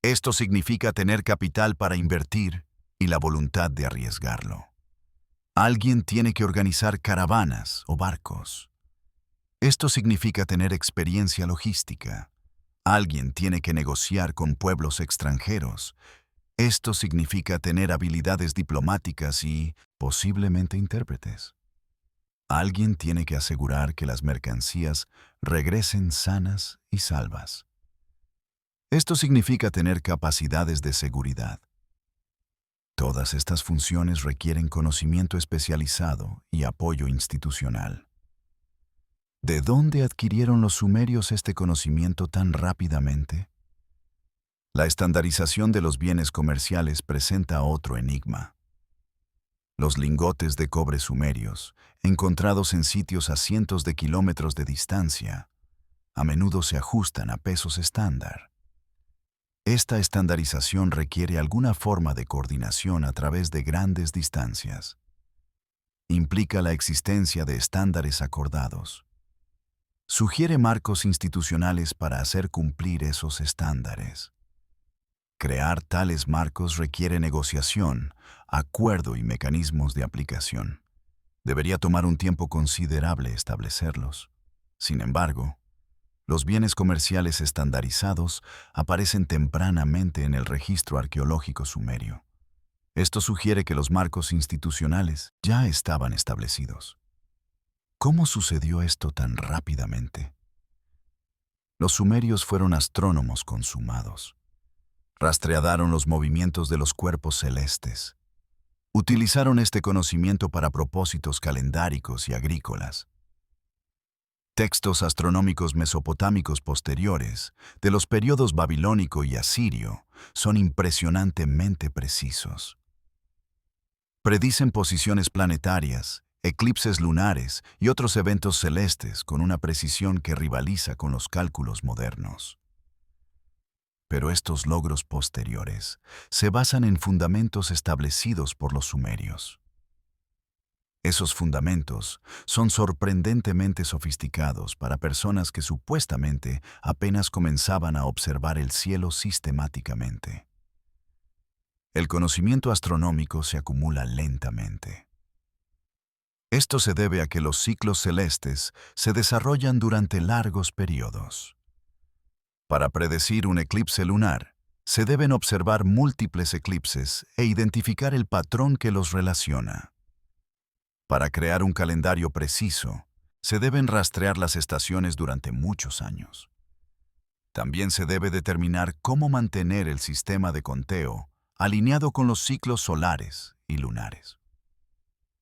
Esto significa tener capital para invertir y la voluntad de arriesgarlo. Alguien tiene que organizar caravanas o barcos. Esto significa tener experiencia logística. Alguien tiene que negociar con pueblos extranjeros. Esto significa tener habilidades diplomáticas y, posiblemente, intérpretes. Alguien tiene que asegurar que las mercancías regresen sanas y salvas. Esto significa tener capacidades de seguridad. Todas estas funciones requieren conocimiento especializado y apoyo institucional. ¿De dónde adquirieron los sumerios este conocimiento tan rápidamente? La estandarización de los bienes comerciales presenta otro enigma. Los lingotes de cobre sumerios, encontrados en sitios a cientos de kilómetros de distancia, a menudo se ajustan a pesos estándar. Esta estandarización requiere alguna forma de coordinación a través de grandes distancias. Implica la existencia de estándares acordados. Sugiere marcos institucionales para hacer cumplir esos estándares. Crear tales marcos requiere negociación, acuerdo y mecanismos de aplicación. Debería tomar un tiempo considerable establecerlos. Sin embargo, los bienes comerciales estandarizados aparecen tempranamente en el registro arqueológico sumerio. Esto sugiere que los marcos institucionales ya estaban establecidos. ¿Cómo sucedió esto tan rápidamente? Los sumerios fueron astrónomos consumados. Rastrearon los movimientos de los cuerpos celestes. Utilizaron este conocimiento para propósitos calendáricos y agrícolas. Textos astronómicos mesopotámicos posteriores, de los periodos babilónico y asirio, son impresionantemente precisos. Predicen posiciones planetarias, eclipses lunares y otros eventos celestes con una precisión que rivaliza con los cálculos modernos. Pero estos logros posteriores se basan en fundamentos establecidos por los sumerios. Esos fundamentos son sorprendentemente sofisticados para personas que supuestamente apenas comenzaban a observar el cielo sistemáticamente. El conocimiento astronómico se acumula lentamente. Esto se debe a que los ciclos celestes se desarrollan durante largos periodos. Para predecir un eclipse lunar, se deben observar múltiples eclipses e identificar el patrón que los relaciona. Para crear un calendario preciso, se deben rastrear las estaciones durante muchos años. También se debe determinar cómo mantener el sistema de conteo alineado con los ciclos solares y lunares.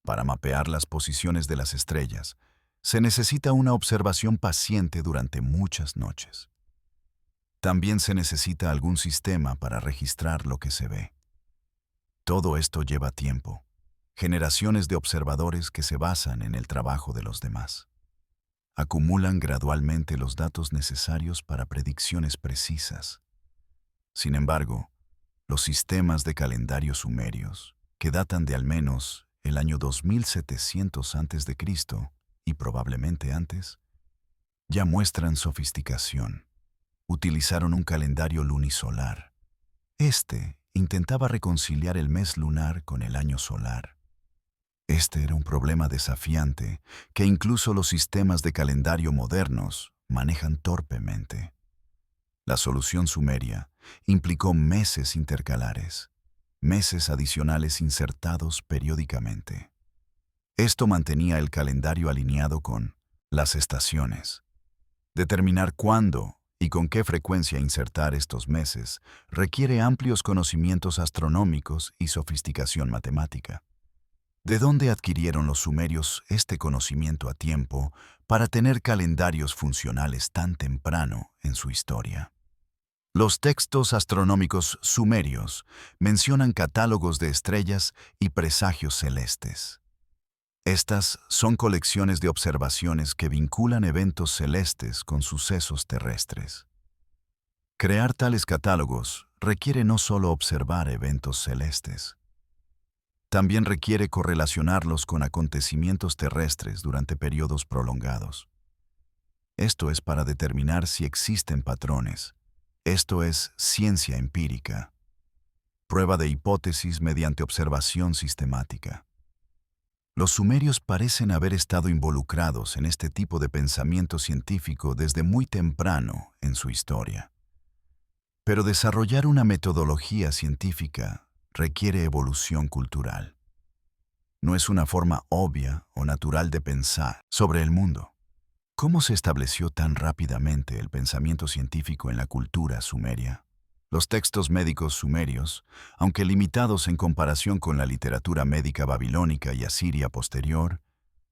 Para mapear las posiciones de las estrellas, se necesita una observación paciente durante muchas noches. También se necesita algún sistema para registrar lo que se ve. Todo esto lleva tiempo. generaciones de observadores que se basan en el trabajo de los demás. Acumulan gradualmente los datos necesarios para predicciones precisas. Sin embargo, los sistemas de calendario sumerios, que datan de al menos el año 2700 a.C. y probablemente antes, ya muestran sofisticación. Utilizaron un calendario lunisolar. Este intentaba reconciliar el mes lunar con el año solar. Este era un problema desafiante que incluso los sistemas de calendario modernos manejan torpemente. La solución sumeria implicó meses intercalares, meses adicionales insertados periódicamente. Esto mantenía el calendario alineado con las estaciones. Determinar cuándo y con qué frecuencia insertar estos meses requiere amplios conocimientos astronómicos y sofisticación matemática. ¿De dónde adquirieron los sumerios este conocimiento a tiempo para tener calendarios funcionales tan temprano en su historia? Los textos astronómicos sumerios mencionan catálogos de estrellas y presagios celestes. Estas son colecciones de observaciones que vinculan eventos celestes con sucesos terrestres. Crear tales catálogos requiere no solo observar eventos celestes, también requiere correlacionarlos con acontecimientos terrestres durante periodos prolongados. Esto es para determinar si existen patrones. Esto es ciencia empírica, prueba de hipótesis mediante observación sistemática. Los sumerios parecen haber estado involucrados en este tipo de pensamiento científico desde muy temprano en su historia. Pero desarrollar una metodología científica requiere evolución cultural. No es una forma obvia o natural de pensar sobre el mundo. ¿Cómo se estableció tan rápidamente el pensamiento científico en la cultura sumeria? Los textos médicos sumerios, aunque limitados en comparación con la literatura médica babilónica y asiria posterior,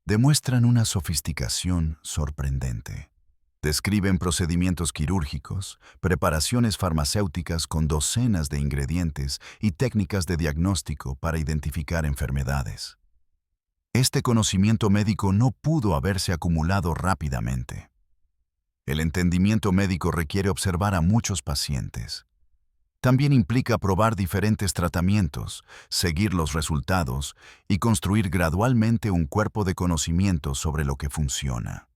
demuestran una sofisticación sorprendente. Describen procedimientos quirúrgicos, preparaciones farmacéuticas con docenas de ingredientes y técnicas de diagnóstico para identificar enfermedades. Este conocimiento médico no pudo haberse acumulado rápidamente. El entendimiento médico requiere observar a muchos pacientes. También implica probar diferentes tratamientos, seguir los resultados y construir gradualmente un cuerpo de conocimiento sobre lo que funciona.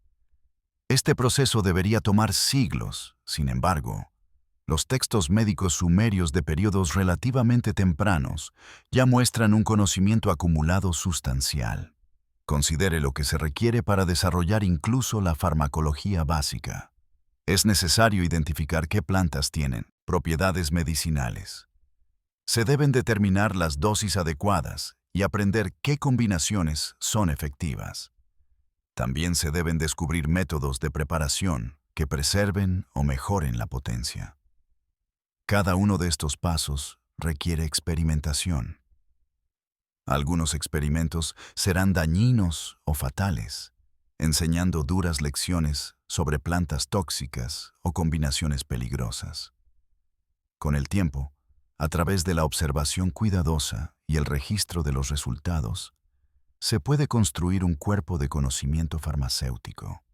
Este proceso debería tomar siglos. Sin embargo, los textos médicos sumerios de periodos relativamente tempranos ya muestran un conocimiento acumulado sustancial. Considere lo que se requiere para desarrollar incluso la farmacología básica. Es necesario identificar qué plantas tienen propiedades medicinales. Se deben determinar las dosis adecuadas y aprender qué combinaciones son efectivas. También se deben descubrir métodos de preparación que preserven o mejoren la potencia. Cada uno de estos pasos requiere experimentación. Algunos experimentos serán dañinos o fatales, enseñando duras lecciones sobre plantas tóxicas o combinaciones peligrosas. Con el tiempo, a través de la observación cuidadosa y el registro de los resultados, se puede construir un cuerpo de conocimiento farmacéutico.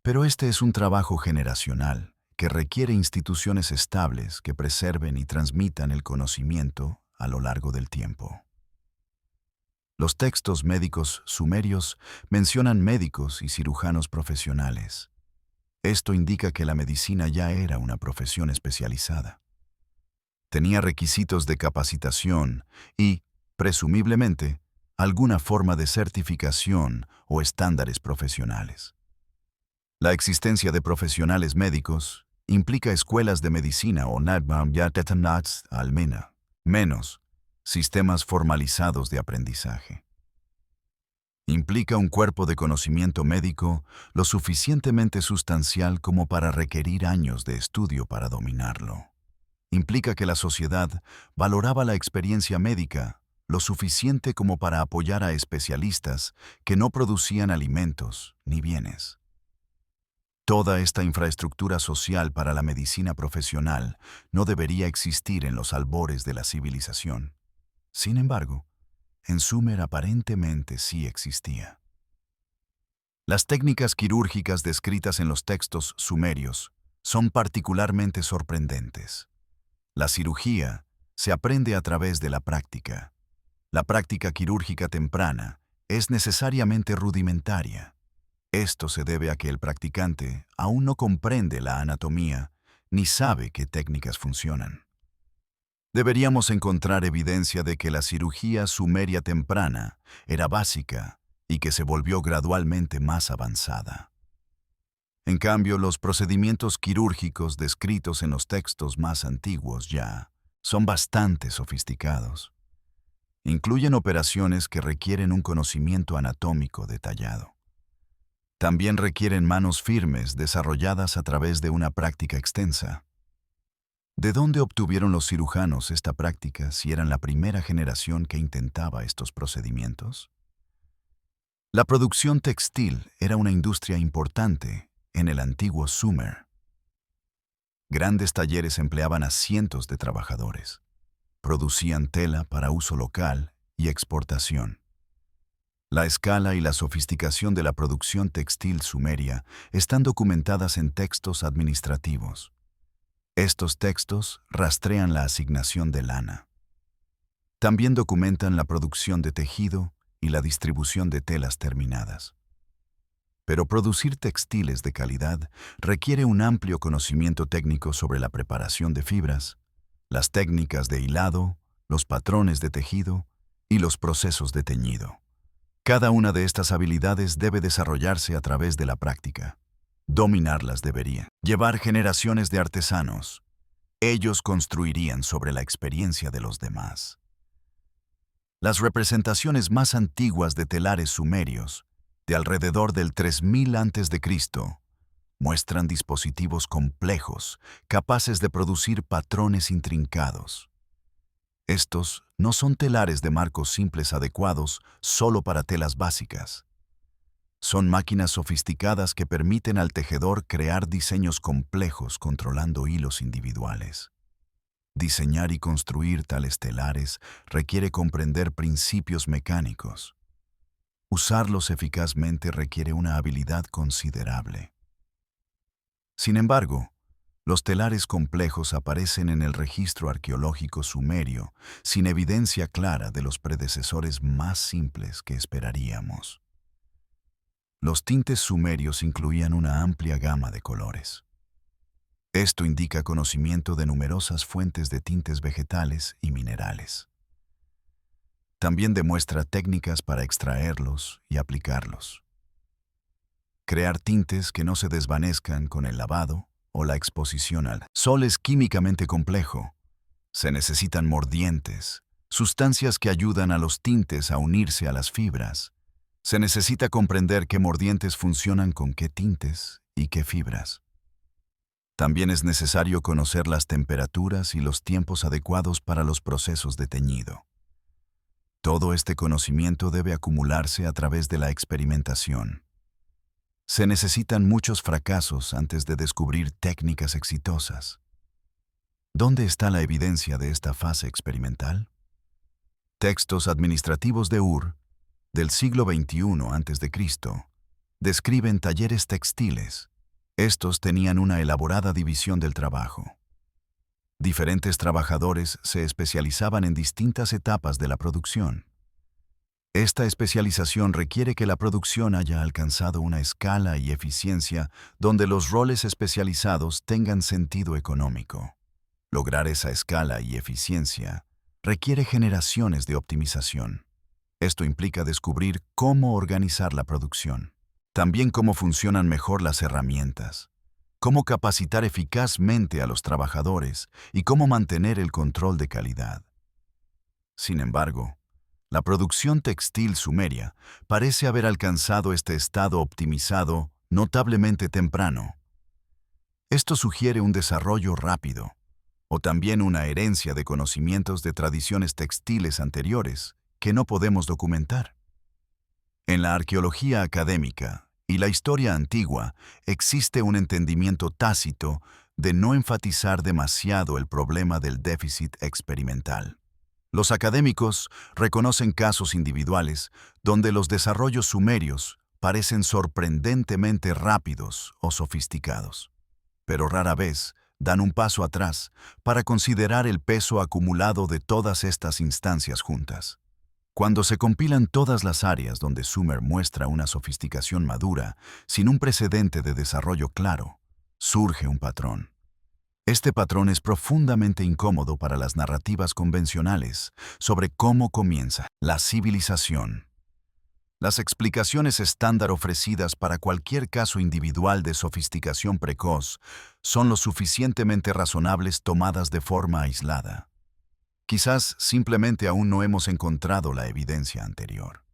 Pero este es un trabajo generacional que requiere instituciones estables que preserven y transmitan el conocimiento a lo largo del tiempo. Los textos médicos sumerios mencionan médicos y cirujanos profesionales. Esto indica que la medicina ya era una profesión especializada. Tenía requisitos de capacitación y, presumiblemente, alguna forma de certificación o estándares profesionales. La existencia de profesionales médicos implica escuelas de medicina o al menos sistemas formalizados de aprendizaje. Implica un cuerpo de conocimiento médico lo suficientemente sustancial como para requerir años de estudio para dominarlo. Implica que la sociedad valoraba la experiencia médica lo suficiente como para apoyar a especialistas que no producían alimentos ni bienes. Toda esta infraestructura social para la medicina profesional no debería existir en los albores de la civilización. Sin embargo, en Sumer aparentemente sí existía. Las técnicas quirúrgicas descritas en los textos sumerios son particularmente sorprendentes. La cirugía se aprende a través de la práctica. La práctica quirúrgica temprana es necesariamente rudimentaria. Esto se debe a que el practicante aún no comprende la anatomía ni sabe qué técnicas funcionan. Deberíamos encontrar evidencia de que la cirugía sumeria temprana era básica y que se volvió gradualmente más avanzada. En cambio, los procedimientos quirúrgicos descritos en los textos más antiguos ya son bastante sofisticados. Incluyen operaciones que requieren un conocimiento anatómico detallado. También requieren manos firmes desarrolladas a través de una práctica extensa. ¿De dónde obtuvieron los cirujanos esta práctica si eran la primera generación que intentaba estos procedimientos? La producción textil era una industria importante en el antiguo Sumer. Grandes talleres empleaban a cientos de trabajadores. Producían tela para uso local y exportación. La escala y la sofisticación de la producción textil sumeria están documentadas en textos administrativos. Estos textos rastrean la asignación de lana. También documentan la producción de tejido y la distribución de telas terminadas. Pero producir textiles de calidad requiere un amplio conocimiento técnico sobre la preparación de fibras, las técnicas de hilado, los patrones de tejido y los procesos de teñido. Cada una de estas habilidades debe desarrollarse a través de la práctica. Dominarlas debería llevar generaciones de artesanos. Ellos construirían sobre la experiencia de los demás. Las representaciones más antiguas de telares sumerios, de alrededor del 3000 a.C., muestran dispositivos complejos, capaces de producir patrones intrincados. Estos no son telares de marcos simples adecuados solo para telas básicas. Son máquinas sofisticadas que permiten al tejedor crear diseños complejos controlando hilos individuales. Diseñar y construir tales telares requiere comprender principios mecánicos. Usarlos eficazmente requiere una habilidad considerable. Sin embargo, los telares complejos aparecen en el registro arqueológico sumerio sin evidencia clara de los predecesores más simples que esperaríamos. Los tintes sumerios incluían una amplia gama de colores. Esto indica conocimiento de numerosas fuentes de tintes vegetales y minerales. También demuestra técnicas para extraerlos y aplicarlos. Crear tintes que no se desvanezcan con el lavado o la exposición al sol es químicamente complejo. Se necesitan mordientes, sustancias que ayudan a los tintes a unirse a las fibras. Se necesita comprender qué mordientes funcionan con qué tintes y qué fibras. También es necesario conocer las temperaturas y los tiempos adecuados para los procesos de teñido. Todo este conocimiento debe acumularse a través de la experimentación. Se necesitan muchos fracasos antes de descubrir técnicas exitosas. ¿Dónde está la evidencia de esta fase experimental? Textos administrativos de Ur, del siglo XXI a.C., describen talleres textiles. Estos tenían una elaborada división del trabajo. Diferentes trabajadores se especializaban en distintas etapas de la producción. Esta especialización requiere que la producción haya alcanzado una escala y eficiencia donde los roles especializados tengan sentido económico. Lograr esa escala y eficiencia requiere generaciones de optimización. Esto implica descubrir cómo organizar la producción, también cómo funcionan mejor las herramientas, cómo capacitar eficazmente a los trabajadores y cómo mantener el control de calidad. Sin embargo, la producción textil sumeria parece haber alcanzado este estado optimizado notablemente temprano. Esto sugiere un desarrollo rápido, o también una herencia de conocimientos de tradiciones textiles anteriores que no podemos documentar. En la arqueología académica y la historia antigua existe un entendimiento tácito de no enfatizar demasiado el problema del déficit experimental. Los académicos reconocen casos individuales donde los desarrollos sumerios parecen sorprendentemente rápidos o sofisticados, pero rara vez dan un paso atrás para considerar el peso acumulado de todas estas instancias juntas. Cuando se compilan todas las áreas donde Sumer muestra una sofisticación madura, sin un precedente de desarrollo claro, surge un patrón. Este patrón es profundamente incómodo para las narrativas convencionales sobre cómo comienza la civilización. Las explicaciones estándar ofrecidas para cualquier caso individual de sofisticación precoz son lo suficientemente razonables tomadas de forma aislada. Quizás simplemente aún no hemos encontrado la evidencia anterior.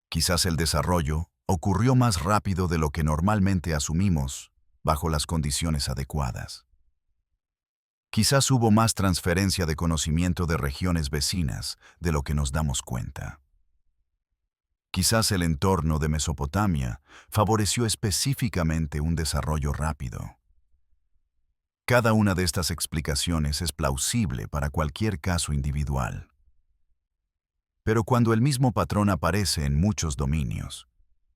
Quizás el desarrollo ocurrió más rápido de lo que normalmente asumimos bajo las condiciones adecuadas. Quizás hubo más transferencia de conocimiento de regiones vecinas de lo que nos damos cuenta. Quizás el entorno de Mesopotamia favoreció específicamente un desarrollo rápido. Cada una de estas explicaciones es plausible para cualquier caso individual. Pero cuando el mismo patrón aparece en muchos dominios,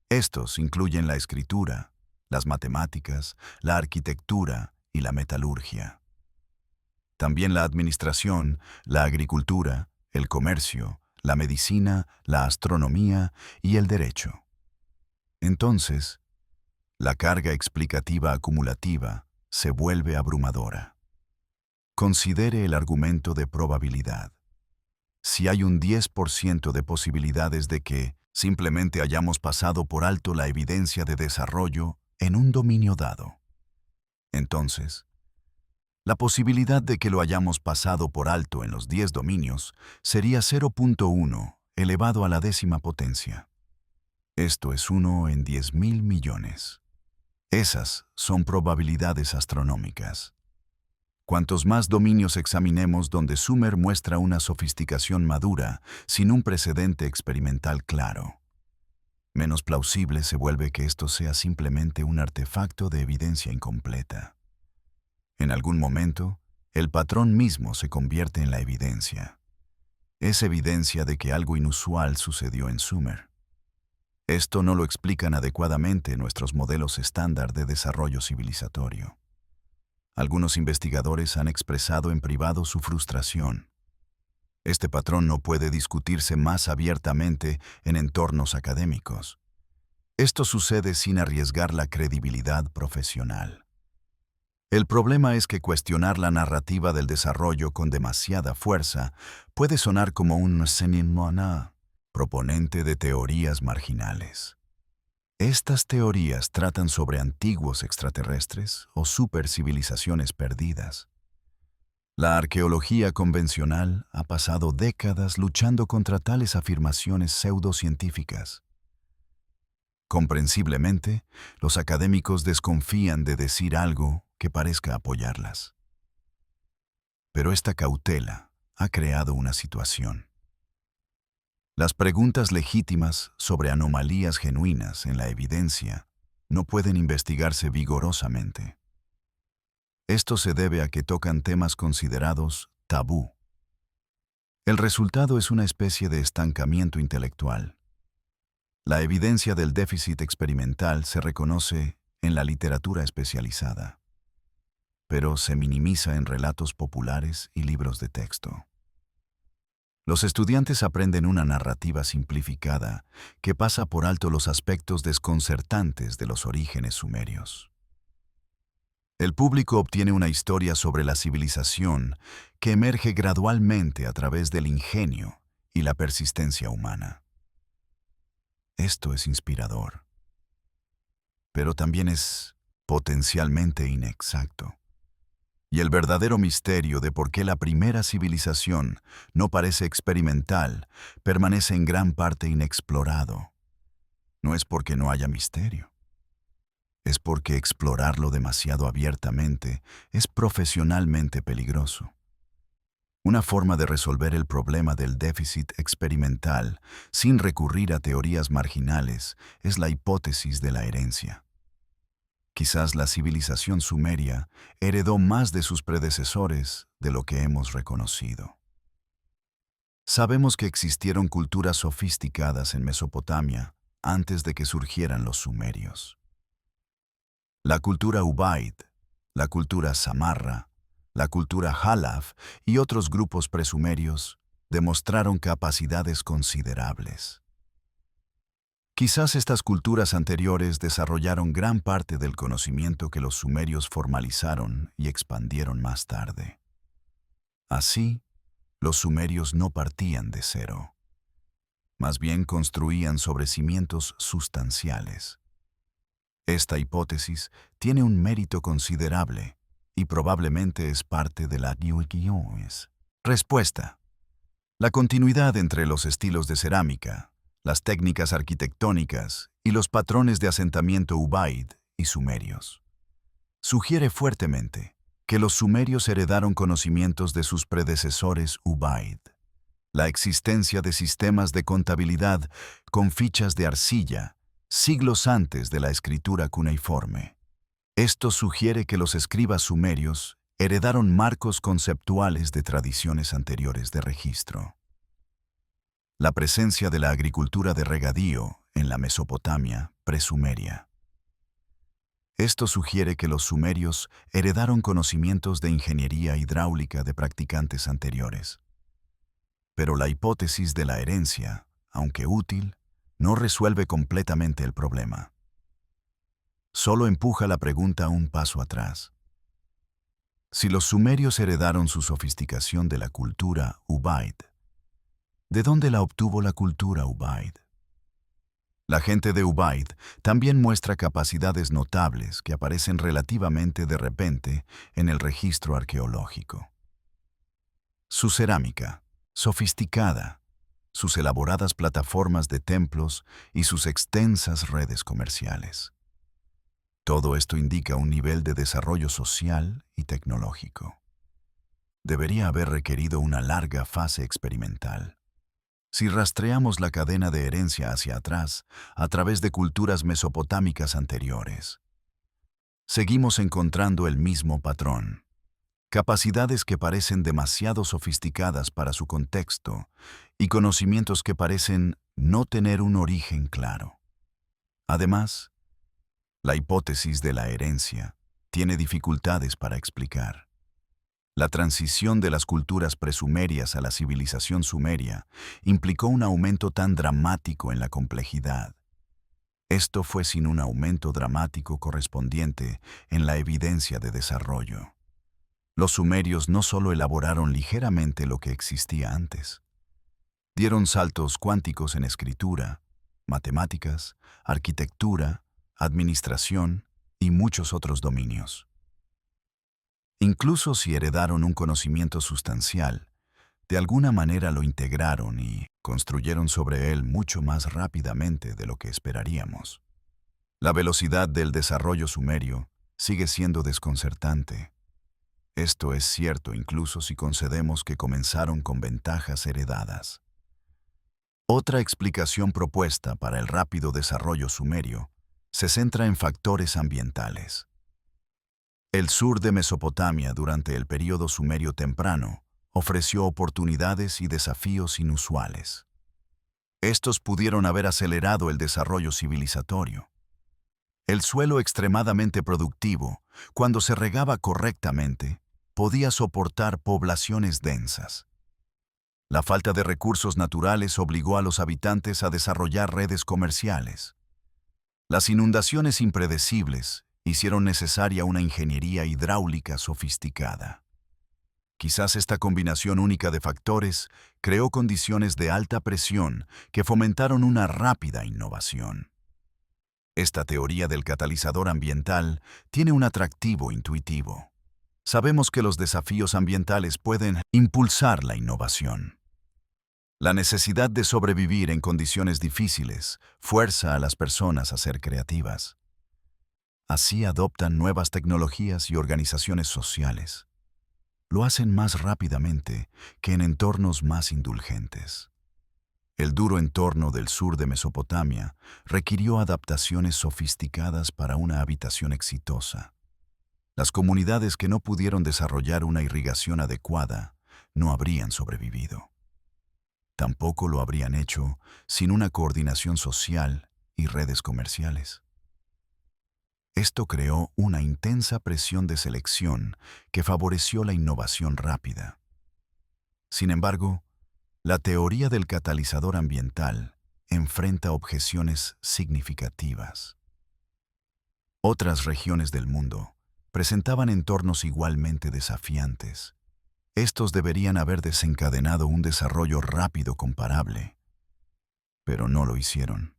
estos incluyen la escritura, las matemáticas, la arquitectura y la metalurgia. También la administración, la agricultura, el comercio, la medicina, la astronomía y el derecho. Entonces, la carga explicativa acumulativa se vuelve abrumadora. Considere el argumento de probabilidad. Si hay un 10% de posibilidades de que simplemente hayamos pasado por alto la evidencia de desarrollo en un dominio dado, entonces, la posibilidad de que lo hayamos pasado por alto en los 10 dominios sería 0.1 elevado a la décima potencia. Esto es 1 en 10.000 millones. Esas son probabilidades astronómicas. Cuantos más dominios examinemos donde Sumer muestra una sofisticación madura sin un precedente experimental claro, menos plausible se vuelve que esto sea simplemente un artefacto de evidencia incompleta. En algún momento, el patrón mismo se convierte en la evidencia. Es evidencia de que algo inusual sucedió en Sumer. Esto no lo explican adecuadamente nuestros modelos estándar de desarrollo civilizatorio. Algunos investigadores han expresado en privado su frustración. Este patrón no puede discutirse más abiertamente en entornos académicos. Esto sucede sin arriesgar la credibilidad profesional. El problema es que cuestionar la narrativa del desarrollo con demasiada fuerza puede sonar como un seninmona, proponente de teorías marginales. Estas teorías tratan sobre antiguos extraterrestres o supercivilizaciones perdidas. La arqueología convencional ha pasado décadas luchando contra tales afirmaciones pseudocientíficas. Comprensiblemente, los académicos desconfían de decir algo que parezca apoyarlas. Pero esta cautela ha creado una situación. Las preguntas legítimas sobre anomalías genuinas en la evidencia no pueden investigarse vigorosamente. Esto se debe a que tocan temas considerados tabú. El resultado es una especie de estancamiento intelectual. La evidencia del déficit experimental se reconoce en la literatura especializada, pero se minimiza en relatos populares y libros de texto. Los estudiantes aprenden una narrativa simplificada que pasa por alto los aspectos desconcertantes de los orígenes sumerios. El público obtiene una historia sobre la civilización que emerge gradualmente a través del ingenio y la persistencia humana. Esto es inspirador, pero también es potencialmente inexacto. Y el verdadero misterio de por qué la primera civilización no parece experimental permanece en gran parte inexplorado. No es porque no haya misterio. Es porque explorarlo demasiado abiertamente es profesionalmente peligroso. Una forma de resolver el problema del déficit experimental sin recurrir a teorías marginales es la hipótesis de la herencia. Quizás la civilización sumeria heredó más de sus predecesores de lo que hemos reconocido. Sabemos que existieron culturas sofisticadas en Mesopotamia antes de que surgieran los sumerios. La cultura Ubaid, la cultura Samarra, la cultura Halaf y otros grupos presumerios demostraron capacidades considerables. Quizás estas culturas anteriores desarrollaron gran parte del conocimiento que los sumerios formalizaron y expandieron más tarde. Así, los sumerios no partían de cero. Más bien construían sobre cimientos sustanciales. Esta hipótesis tiene un mérito considerable y probablemente es parte de la Diulquiones. Respuesta. La continuidad entre los estilos de cerámica, las técnicas arquitectónicas y los patrones de asentamiento Ubaid y sumerios sugiere fuertemente que los sumerios heredaron conocimientos de sus predecesores Ubaid. La existencia de sistemas de contabilidad con fichas de arcilla siglos antes de la escritura cuneiforme. Esto sugiere que los escribas sumerios heredaron marcos conceptuales de tradiciones anteriores de registro. La presencia de la agricultura de regadío en la Mesopotamia presumeria. Esto sugiere que los sumerios heredaron conocimientos de ingeniería hidráulica de practicantes anteriores. Pero la hipótesis de la herencia, aunque útil, no resuelve completamente el problema. Solo empuja la pregunta un paso atrás. Si los sumerios heredaron su sofisticación de la cultura Ubaid, ¿de dónde la obtuvo la cultura Ubaid? La gente de Ubaid también muestra capacidades notables que aparecen relativamente de repente en el registro arqueológico. Su cerámica, sofisticada, sus elaboradas plataformas de templos y sus extensas redes comerciales. Todo esto indica un nivel de desarrollo social y tecnológico. Debería haber requerido una larga fase experimental. Si rastreamos la cadena de herencia hacia atrás, a través de culturas mesopotámicas anteriores, seguimos encontrando el mismo patrón. Capacidades que parecen demasiado sofisticadas para su contexto y conocimientos que parecen no tener un origen claro. Además, la hipótesis de la herencia tiene dificultades para explicar. La transición de las culturas presumerias a la civilización sumeria implicó un aumento tan dramático en la complejidad. Esto fue sin un aumento dramático correspondiente en la evidencia de desarrollo. Los sumerios no solo elaboraron ligeramente lo que existía antes, dieron saltos cuánticos en escritura, matemáticas, arquitectura, administración y muchos otros dominios. Incluso si heredaron un conocimiento sustancial, de alguna manera lo integraron y construyeron sobre él mucho más rápidamente de lo que esperaríamos. La velocidad del desarrollo sumerio sigue siendo desconcertante. Esto es cierto incluso si concedemos que comenzaron con ventajas heredadas. Otra explicación propuesta para el rápido desarrollo sumerio se centra en factores ambientales. El sur de Mesopotamia durante el período sumerio temprano ofreció oportunidades y desafíos inusuales. Estos pudieron haber acelerado el desarrollo civilizatorio. El suelo extremadamente productivo, cuando se regaba correctamente, podía soportar poblaciones densas. La falta de recursos naturales obligó a los habitantes a desarrollar redes comerciales. Las inundaciones impredecibles hicieron necesaria una ingeniería hidráulica sofisticada. Quizás esta combinación única de factores creó condiciones de alta presión que fomentaron una rápida innovación. Esta teoría del catalizador ambiental tiene un atractivo intuitivo. Sabemos que los desafíos ambientales pueden impulsar la innovación. La necesidad de sobrevivir en condiciones difíciles fuerza a las personas a ser creativas. Así adoptan nuevas tecnologías y organizaciones sociales. Lo hacen más rápidamente que en entornos más indulgentes. El duro entorno del sur de Mesopotamia requirió adaptaciones sofisticadas para una habitación exitosa. Las comunidades que no pudieron desarrollar una irrigación adecuada no habrían sobrevivido. Tampoco lo habrían hecho sin una coordinación social y redes comerciales. Esto creó una intensa presión de selección que favoreció la innovación rápida. Sin embargo, la teoría del catalizador ambiental enfrenta objeciones significativas. Otras regiones del mundo presentaban entornos igualmente desafiantes. Estos deberían haber desencadenado un desarrollo rápido comparable, pero no lo hicieron.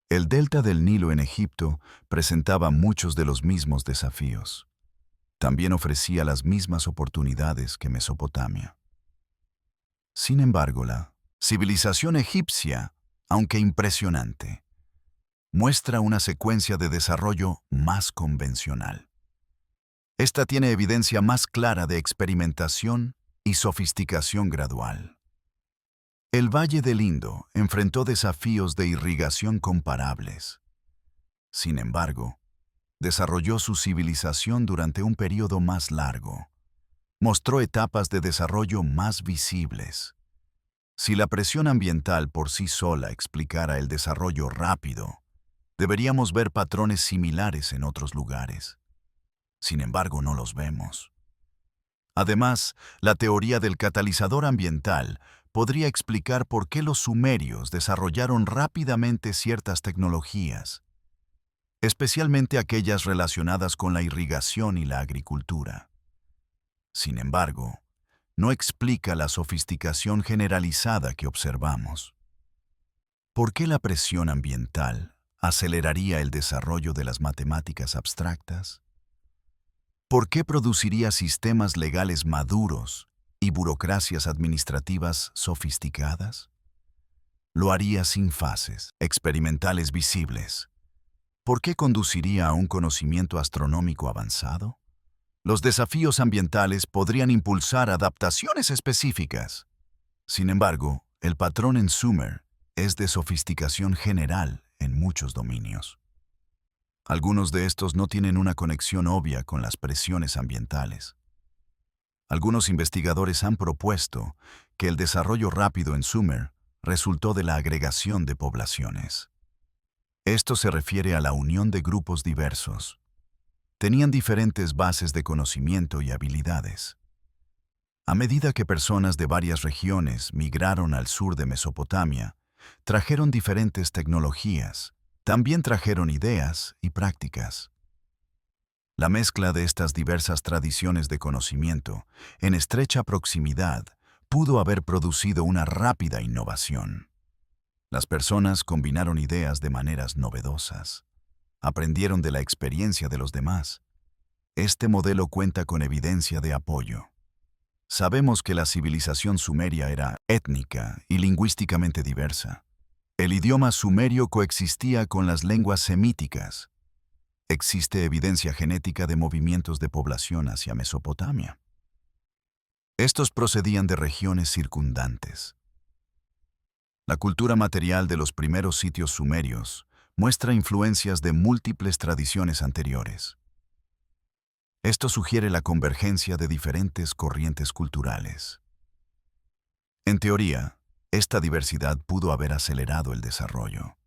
El delta del Nilo en Egipto presentaba muchos de los mismos desafíos. También ofrecía las mismas oportunidades que Mesopotamia. Sin embargo, la civilización egipcia, aunque impresionante, muestra una secuencia de desarrollo más convencional. Esta tiene evidencia más clara de experimentación y sofisticación gradual. El Valle del Indo enfrentó desafíos de irrigación comparables. Sin embargo, desarrolló su civilización durante un periodo más largo. Mostró etapas de desarrollo más visibles. Si la presión ambiental por sí sola explicara el desarrollo rápido, deberíamos ver patrones similares en otros lugares. Sin embargo, no los vemos. Además, la teoría del catalizador ambiental podría explicar por qué los sumerios desarrollaron rápidamente ciertas tecnologías, especialmente aquellas relacionadas con la irrigación y la agricultura. Sin embargo, no explica la sofisticación generalizada que observamos. ¿Por qué la presión ambiental aceleraría el desarrollo de las matemáticas abstractas? ¿Por qué produciría sistemas legales maduros y burocracias administrativas sofisticadas? Lo haría sin fases experimentales visibles. ¿Por qué conduciría a un conocimiento astronómico avanzado? Los desafíos ambientales podrían impulsar adaptaciones específicas. Sin embargo, el patrón en Sumer es de sofisticación general en muchos dominios. Algunos de estos no tienen una conexión obvia con las presiones ambientales. Algunos investigadores han propuesto que el desarrollo rápido en Sumer resultó de la agregación de poblaciones. Esto se refiere a la unión de grupos diversos. Tenían diferentes bases de conocimiento y habilidades. A medida que personas de varias regiones migraron al sur de Mesopotamia, trajeron diferentes tecnologías. También trajeron ideas y prácticas. La mezcla de estas diversas tradiciones de conocimiento, en estrecha proximidad, pudo haber producido una rápida innovación. Las personas combinaron ideas de maneras novedosas. Aprendieron de la experiencia de los demás. Este modelo cuenta con evidencia de apoyo. Sabemos que la civilización sumeria era étnica y lingüísticamente diversa. El idioma sumerio coexistía con las lenguas semíticas. Existe evidencia genética de movimientos de población hacia Mesopotamia. Estos procedían de regiones circundantes. La cultura material de los primeros sitios sumerios muestra influencias de múltiples tradiciones anteriores. Esto sugiere la convergencia de diferentes corrientes culturales. En teoría, esta diversidad pudo haber acelerado el desarrollo.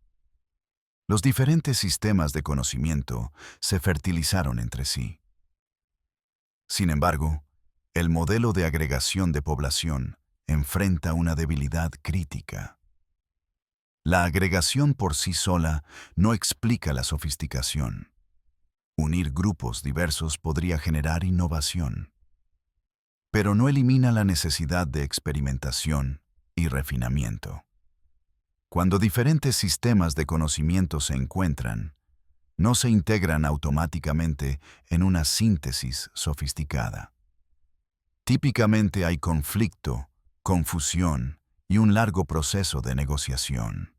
Los diferentes sistemas de conocimiento se fertilizaron entre sí. Sin embargo, el modelo de agregación de población enfrenta una debilidad crítica. La agregación por sí sola no explica la sofisticación. Unir grupos diversos podría generar innovación, pero no elimina la necesidad de experimentación y refinamiento. Cuando diferentes sistemas de conocimiento se encuentran, no se integran automáticamente en una síntesis sofisticada. Típicamente hay conflicto, confusión y un largo proceso de negociación.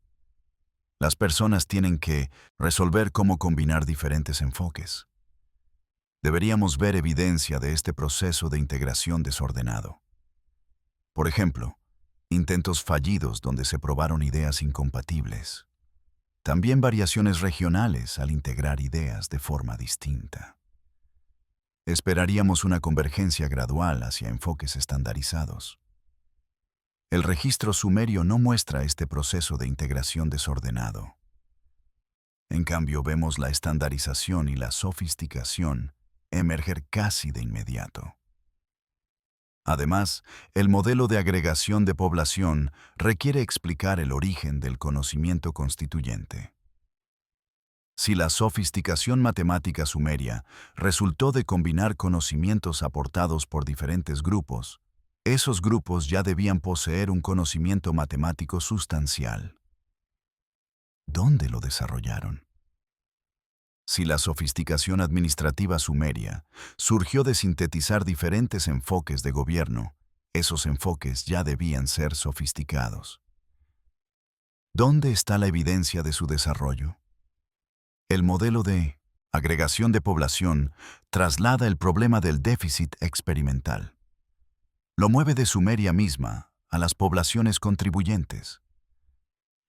Las personas tienen que resolver cómo combinar diferentes enfoques. Deberíamos ver evidencia de este proceso de integración desordenado. Por ejemplo, intentos fallidos donde se probaron ideas incompatibles. También variaciones regionales al integrar ideas de forma distinta. Esperaríamos una convergencia gradual hacia enfoques estandarizados. El registro sumerio no muestra este proceso de integración desordenado. En cambio, vemos la estandarización y la sofisticación emerger casi de inmediato. Además, el modelo de agregación de población requiere explicar el origen del conocimiento constituyente. Si la sofisticación matemática sumeria resultó de combinar conocimientos aportados por diferentes grupos, esos grupos ya debían poseer un conocimiento matemático sustancial. ¿Dónde lo desarrollaron? Si la sofisticación administrativa sumeria surgió de sintetizar diferentes enfoques de gobierno, esos enfoques ya debían ser sofisticados. ¿Dónde está la evidencia de su desarrollo? El modelo de agregación de población traslada el problema del déficit experimental. Lo mueve de Sumeria misma a las poblaciones contribuyentes.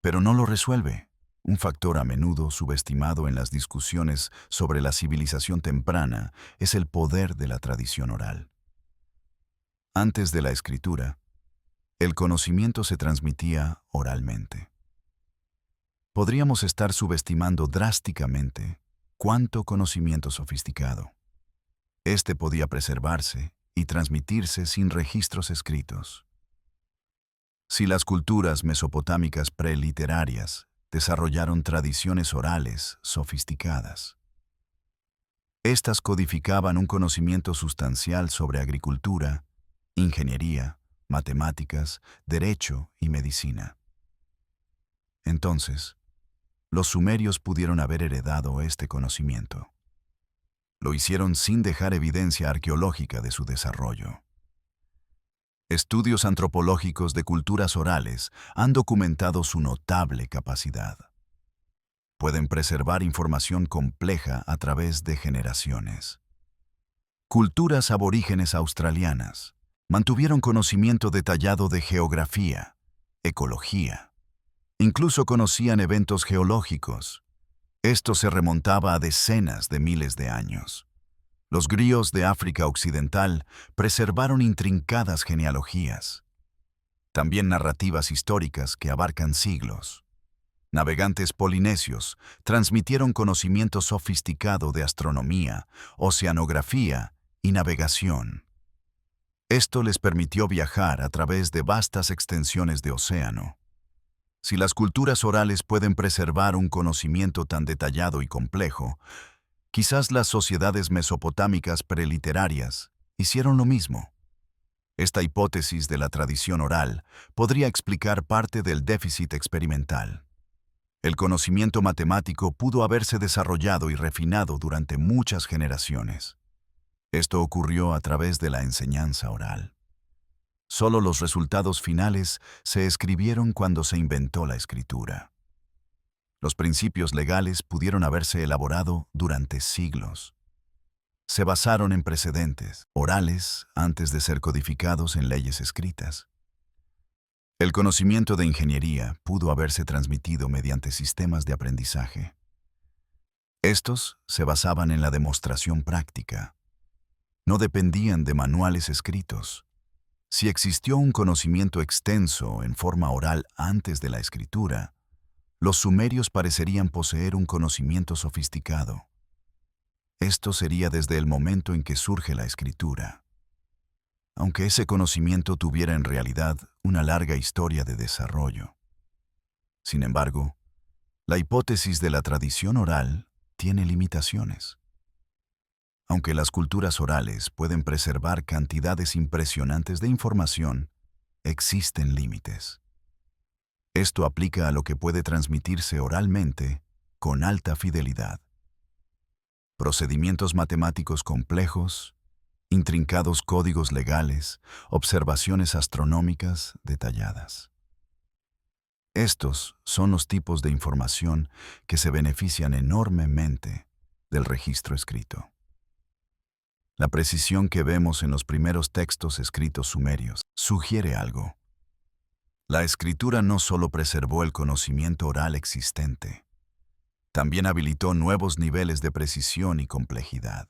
Pero no lo resuelve, un factor a menudo subestimado en las discusiones sobre la civilización temprana es el poder de la tradición oral. Antes de la escritura, el conocimiento se transmitía oralmente. Podríamos estar subestimando drásticamente cuánto conocimiento sofisticado. Este podía preservarse y transmitirse sin registros escritos. Si las culturas mesopotámicas preliterarias desarrollaron tradiciones orales sofisticadas, estas codificaban un conocimiento sustancial sobre agricultura, ingeniería, matemáticas, derecho y medicina. Entonces, los sumerios pudieron haber heredado este conocimiento. Lo hicieron sin dejar evidencia arqueológica de su desarrollo. Estudios antropológicos de culturas orales han documentado su notable capacidad. Pueden preservar información compleja a través de generaciones. Culturas aborígenes australianas mantuvieron conocimiento detallado de geografía, ecología. Incluso conocían eventos geológicos. Esto se remontaba a decenas de miles de años. Los griots de África Occidental preservaron intrincadas genealogías. También narrativas históricas que abarcan siglos. Navegantes polinesios transmitieron conocimiento sofisticado de astronomía, oceanografía y navegación. Esto les permitió viajar a través de vastas extensiones de océano. Si las culturas orales pueden preservar un conocimiento tan detallado y complejo, quizás las sociedades mesopotámicas preliterarias hicieron lo mismo. Esta hipótesis de la tradición oral podría explicar parte del déficit experimental. El conocimiento matemático pudo haberse desarrollado y refinado durante muchas generaciones. Esto ocurrió a través de la enseñanza oral. Solo los resultados finales se escribieron cuando se inventó la escritura. Los principios legales pudieron haberse elaborado durante siglos. Se basaron en precedentes orales antes de ser codificados en leyes escritas. El conocimiento de ingeniería pudo haberse transmitido mediante sistemas de aprendizaje. Estos se basaban en la demostración práctica. No dependían de manuales escritos. Si existió un conocimiento extenso en forma oral antes de la escritura, los sumerios parecerían poseer un conocimiento sofisticado. Esto sería desde el momento en que surge la escritura. Aunque ese conocimiento tuviera en realidad una larga historia de desarrollo. Sin embargo, la hipótesis de la tradición oral tiene limitaciones. Aunque las culturas orales pueden preservar cantidades impresionantes de información, existen límites. Esto aplica a lo que puede transmitirse oralmente con alta fidelidad. Procedimientos matemáticos complejos, intrincados códigos legales, observaciones astronómicas detalladas. Estos son los tipos de información que se benefician enormemente del registro escrito. La precisión que vemos en los primeros textos escritos sumerios sugiere algo. La escritura no solo preservó el conocimiento oral existente, también habilitó nuevos niveles de precisión y complejidad.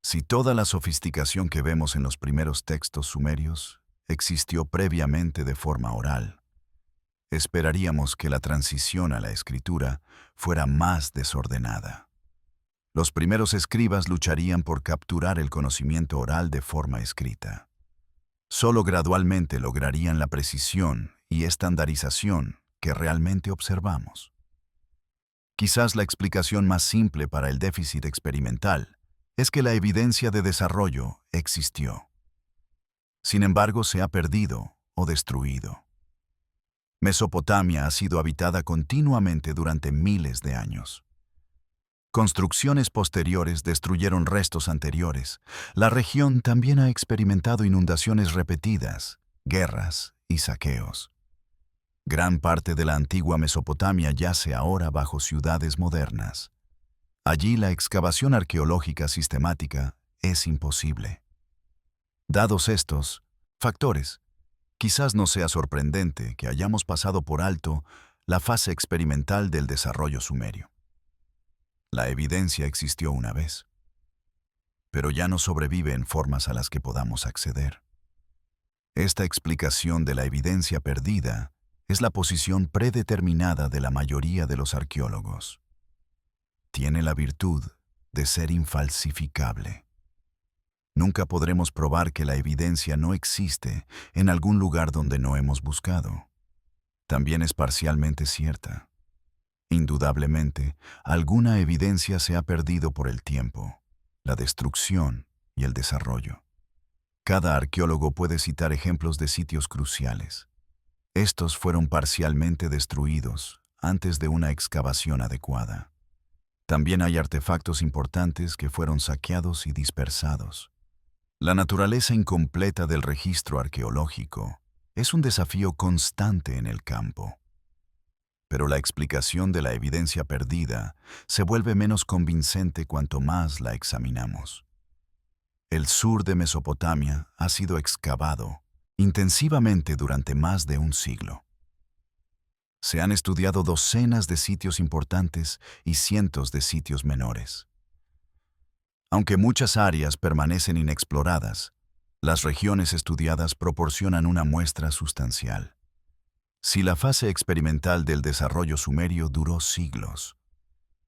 Si toda la sofisticación que vemos en los primeros textos sumerios existió previamente de forma oral, esperaríamos que la transición a la escritura fuera más desordenada. Los primeros escribas lucharían por capturar el conocimiento oral de forma escrita. Solo gradualmente lograrían la precisión y estandarización que realmente observamos. Quizás la explicación más simple para el déficit experimental es que la evidencia de desarrollo existió. Sin embargo, se ha perdido o destruido. Mesopotamia ha sido habitada continuamente durante miles de años. Construcciones posteriores destruyeron restos anteriores. La región también ha experimentado inundaciones repetidas, guerras y saqueos. Gran parte de la antigua Mesopotamia yace ahora bajo ciudades modernas. Allí la excavación arqueológica sistemática es imposible. Dados estos factores, quizás no sea sorprendente que hayamos pasado por alto la fase experimental del desarrollo sumerio. La evidencia existió una vez, pero ya no sobrevive en formas a las que podamos acceder. Esta explicación de la evidencia perdida es la posición predeterminada de la mayoría de los arqueólogos. Tiene la virtud de ser infalsificable. Nunca podremos probar que la evidencia no existe en algún lugar donde no hemos buscado. También es parcialmente cierta. Indudablemente, alguna evidencia se ha perdido por el tiempo, la destrucción y el desarrollo. Cada arqueólogo puede citar ejemplos de sitios cruciales. Estos fueron parcialmente destruidos antes de una excavación adecuada. También hay artefactos importantes que fueron saqueados y dispersados. La naturaleza incompleta del registro arqueológico es un desafío constante en el campo. Pero la explicación de la evidencia perdida se vuelve menos convincente cuanto más la examinamos. El sur de Mesopotamia ha sido excavado intensivamente durante más de un siglo. Se han estudiado docenas de sitios importantes y cientos de sitios menores. Aunque muchas áreas permanecen inexploradas, las regiones estudiadas proporcionan una muestra sustancial. Si la fase experimental del desarrollo sumerio duró siglos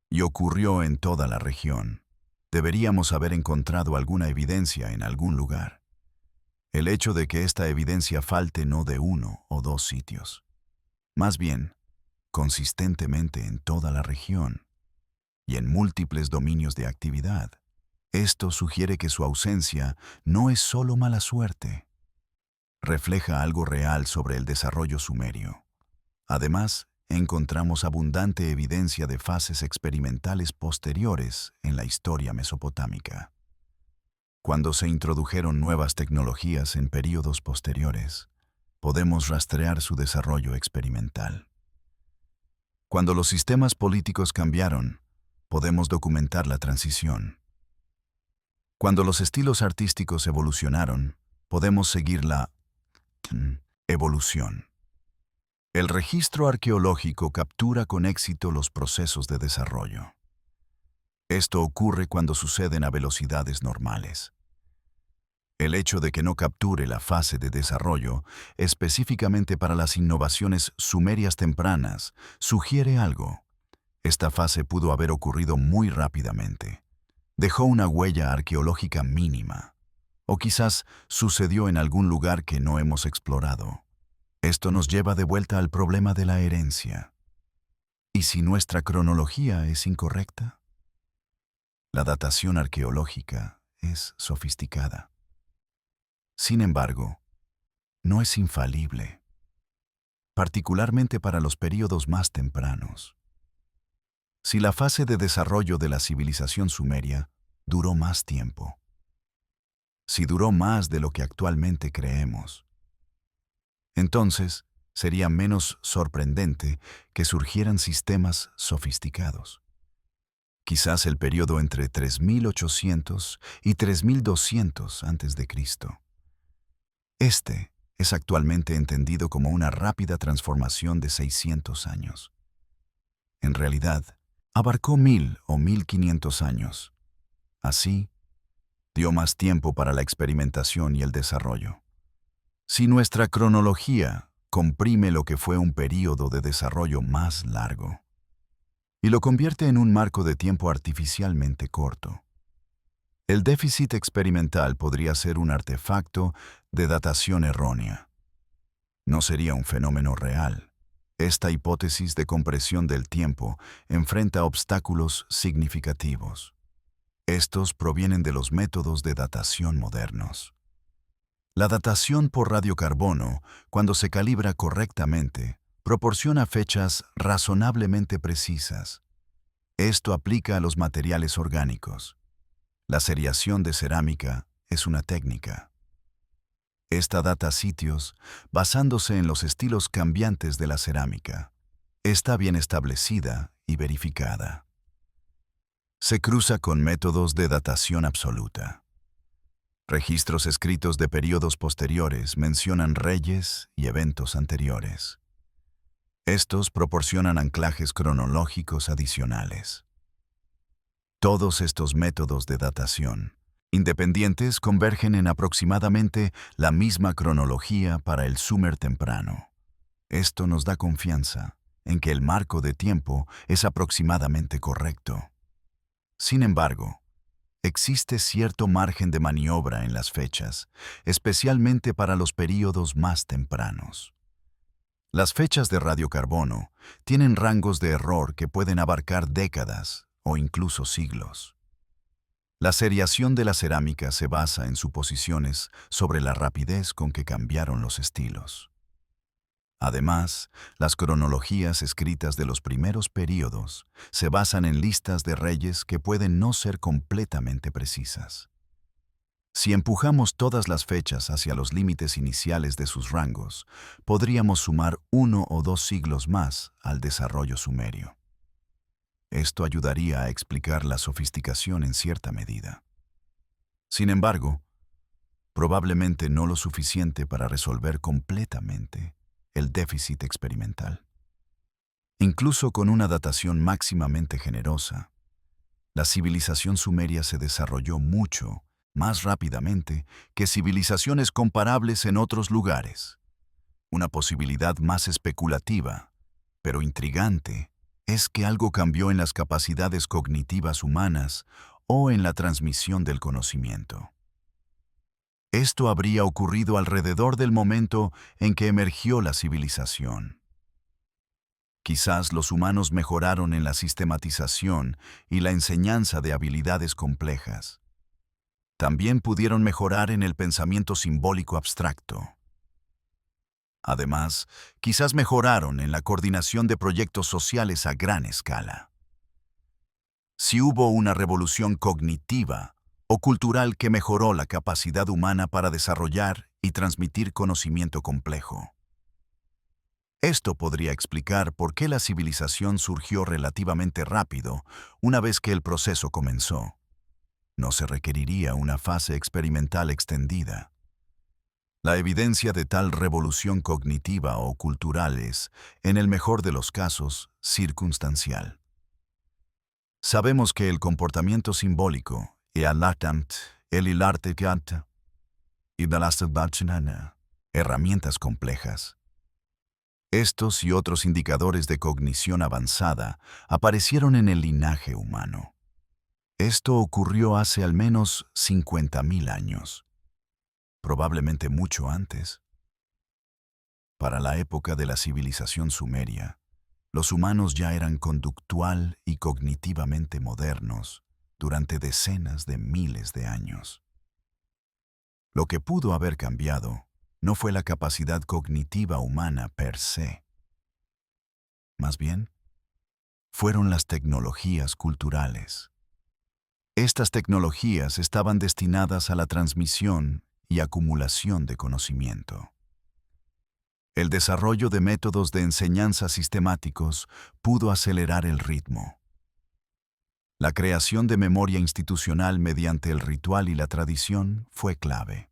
y ocurrió en toda la región, deberíamos haber encontrado alguna evidencia en algún lugar. El hecho de que esta evidencia falte no de uno o dos sitios, más bien, consistentemente en toda la región y en múltiples dominios de actividad, esto sugiere que su ausencia no es solo mala suerte. Refleja algo real sobre el desarrollo sumerio. Además, encontramos abundante evidencia de fases experimentales posteriores en la historia mesopotámica. Cuando se introdujeron nuevas tecnologías en períodos posteriores, podemos rastrear su desarrollo experimental. Cuando los sistemas políticos cambiaron, podemos documentar la transición. Cuando los estilos artísticos evolucionaron, podemos seguir la evolución. El registro arqueológico captura con éxito los procesos de desarrollo. Esto ocurre cuando suceden a velocidades normales. El hecho de que no capture la fase de desarrollo, específicamente para las innovaciones sumerias tempranas, sugiere algo. Esta fase pudo haber ocurrido muy rápidamente. Dejó una huella arqueológica mínima. O quizás sucedió en algún lugar que no hemos explorado. Esto nos lleva de vuelta al problema de la herencia. ¿Y si nuestra cronología es incorrecta? La datación arqueológica es sofisticada. Sin embargo, no es infalible, particularmente para los períodos más tempranos. Si la fase de desarrollo de la civilización sumeria duró más tiempo, si duró más de lo que actualmente creemos, entonces sería menos sorprendente que surgieran sistemas sofisticados. Quizás el periodo entre 3800 y 3200 a.C. Este es actualmente entendido como una rápida transformación de 600 años. En realidad, abarcó 1000 o 1500 años. Así, dio más tiempo para la experimentación y el desarrollo. Si nuestra cronología comprime lo que fue un período de desarrollo más largo y lo convierte en un marco de tiempo artificialmente corto, el déficit experimental podría ser un artefacto de datación errónea. No sería un fenómeno real. Esta hipótesis de compresión del tiempo enfrenta obstáculos significativos. Estos provienen de los métodos de datación modernos. La datación por radiocarbono, cuando se calibra correctamente, proporciona fechas razonablemente precisas. Esto aplica a los materiales orgánicos. La seriación de cerámica es una técnica. Esta data sitios basándose en los estilos cambiantes de la cerámica. Está bien establecida y verificada. Se cruza con métodos de datación absoluta. Registros escritos de periodos posteriores mencionan reyes y eventos anteriores. Estos proporcionan anclajes cronológicos adicionales. Todos estos métodos de datación independientes convergen en aproximadamente la misma cronología para el Sumer temprano. Esto nos da confianza en que el marco de tiempo es aproximadamente correcto. Sin embargo, existe cierto margen de maniobra en las fechas, especialmente para los períodos más tempranos. Las fechas de radiocarbono tienen rangos de error que pueden abarcar décadas o incluso siglos. La seriación de la cerámica se basa en suposiciones sobre la rapidez con que cambiaron los estilos. Además, las cronologías escritas de los primeros períodos se basan en listas de reyes que pueden no ser completamente precisas. Si empujamos todas las fechas hacia los límites iniciales de sus rangos, podríamos sumar 1 o 2 siglos más al desarrollo sumerio. Esto ayudaría a explicar la sofisticación en cierta medida. Sin embargo, probablemente no lo suficiente para resolver completamente el déficit experimental. Incluso con una datación máximamente generosa, la civilización sumeria se desarrolló mucho más rápidamente que civilizaciones comparables en otros lugares. Una posibilidad más especulativa, pero intrigante, es que algo cambió en las capacidades cognitivas humanas o en la transmisión del conocimiento. Esto habría ocurrido alrededor del momento en que emergió la civilización. Quizás los humanos mejoraron en la sistematización y la enseñanza de habilidades complejas. También pudieron mejorar en el pensamiento simbólico abstracto. Además, quizás mejoraron en la coordinación de proyectos sociales a gran escala. Si hubo una revolución cognitiva o cultural que mejoró la capacidad humana para desarrollar y transmitir conocimiento complejo. Esto podría explicar por qué la civilización surgió relativamente rápido una vez que el proceso comenzó. No se requeriría una fase experimental extendida. La evidencia de tal revolución cognitiva o cultural es, en el mejor de los casos, circunstancial. Sabemos que el comportamiento simbólico, herramientas complejas. Estos y otros indicadores de cognición avanzada aparecieron en el linaje humano. Esto ocurrió hace al menos 50.000 años. Probablemente mucho antes. Para la época de la civilización sumeria, los humanos ya eran conductual y cognitivamente modernos durante decenas de miles de años. Lo que pudo haber cambiado no fue la capacidad cognitiva humana per se. Más bien, fueron las tecnologías culturales. Estas tecnologías estaban destinadas a la transmisión y acumulación de conocimiento. El desarrollo de métodos de enseñanza sistemáticos pudo acelerar el ritmo. La creación de memoria institucional mediante el ritual y la tradición fue clave.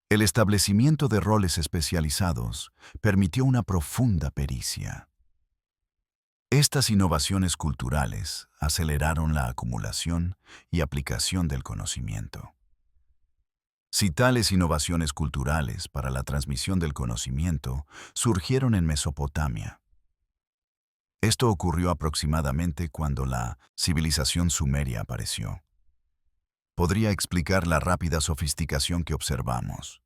El establecimiento de roles especializados permitió una profunda pericia. Estas innovaciones culturales aceleraron la acumulación y aplicación del conocimiento. Si tales innovaciones culturales para la transmisión del conocimiento surgieron en Mesopotamia, esto ocurrió aproximadamente cuando la civilización sumeria apareció. Podría explicar la rápida sofisticación que observamos.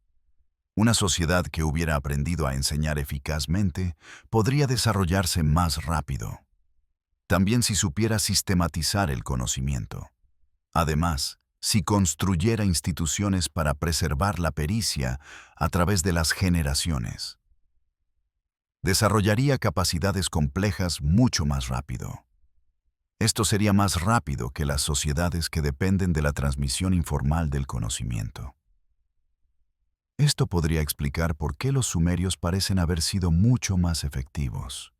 Una sociedad que hubiera aprendido a enseñar eficazmente podría desarrollarse más rápido. También si supiera sistematizar el conocimiento. Además, si construyera instituciones para preservar la pericia a través de las generaciones. Desarrollaría capacidades complejas mucho más rápido. Esto sería más rápido que las sociedades que dependen de la transmisión informal del conocimiento. Esto podría explicar por qué los sumerios parecen haber sido mucho más efectivos.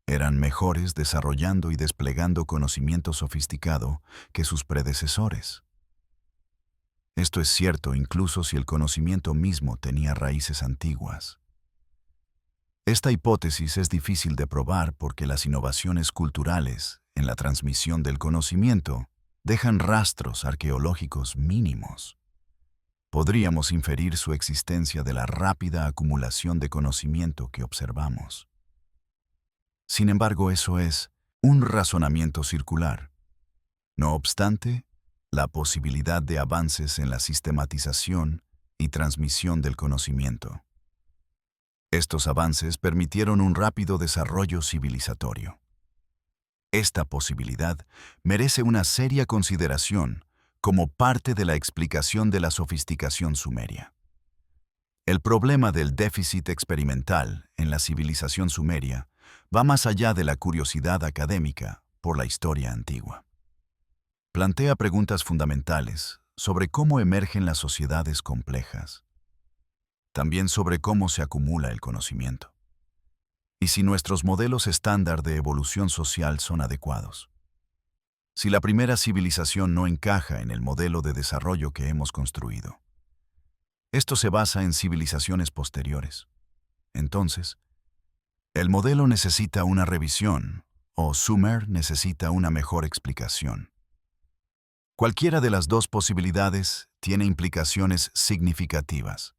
Eran mejores desarrollando y desplegando conocimiento sofisticado que sus predecesores. Esto es cierto incluso si el conocimiento mismo tenía raíces antiguas. Esta hipótesis es difícil de probar porque las innovaciones culturales en la transmisión del conocimiento dejan rastros arqueológicos mínimos. Podríamos inferir su existencia de la rápida acumulación de conocimiento que observamos. Sin embargo, eso es un razonamiento circular. No obstante, la posibilidad de avances en la sistematización y transmisión del conocimiento. Estos avances permitieron un rápido desarrollo civilizatorio. Esta posibilidad merece una seria consideración como parte de la explicación de la sofisticación sumeria. El problema del déficit experimental en la civilización sumeria va más allá de la curiosidad académica por la historia antigua. Plantea preguntas fundamentales sobre cómo emergen las sociedades complejas, también sobre cómo se acumula el conocimiento, y si nuestros modelos estándar de evolución social son adecuados. Si la primera civilización no encaja en el modelo de desarrollo que hemos construido, esto se basa en civilizaciones posteriores. Entonces, el modelo necesita una revisión, o Sumer necesita una mejor explicación. Cualquiera de las dos posibilidades tiene implicaciones significativas.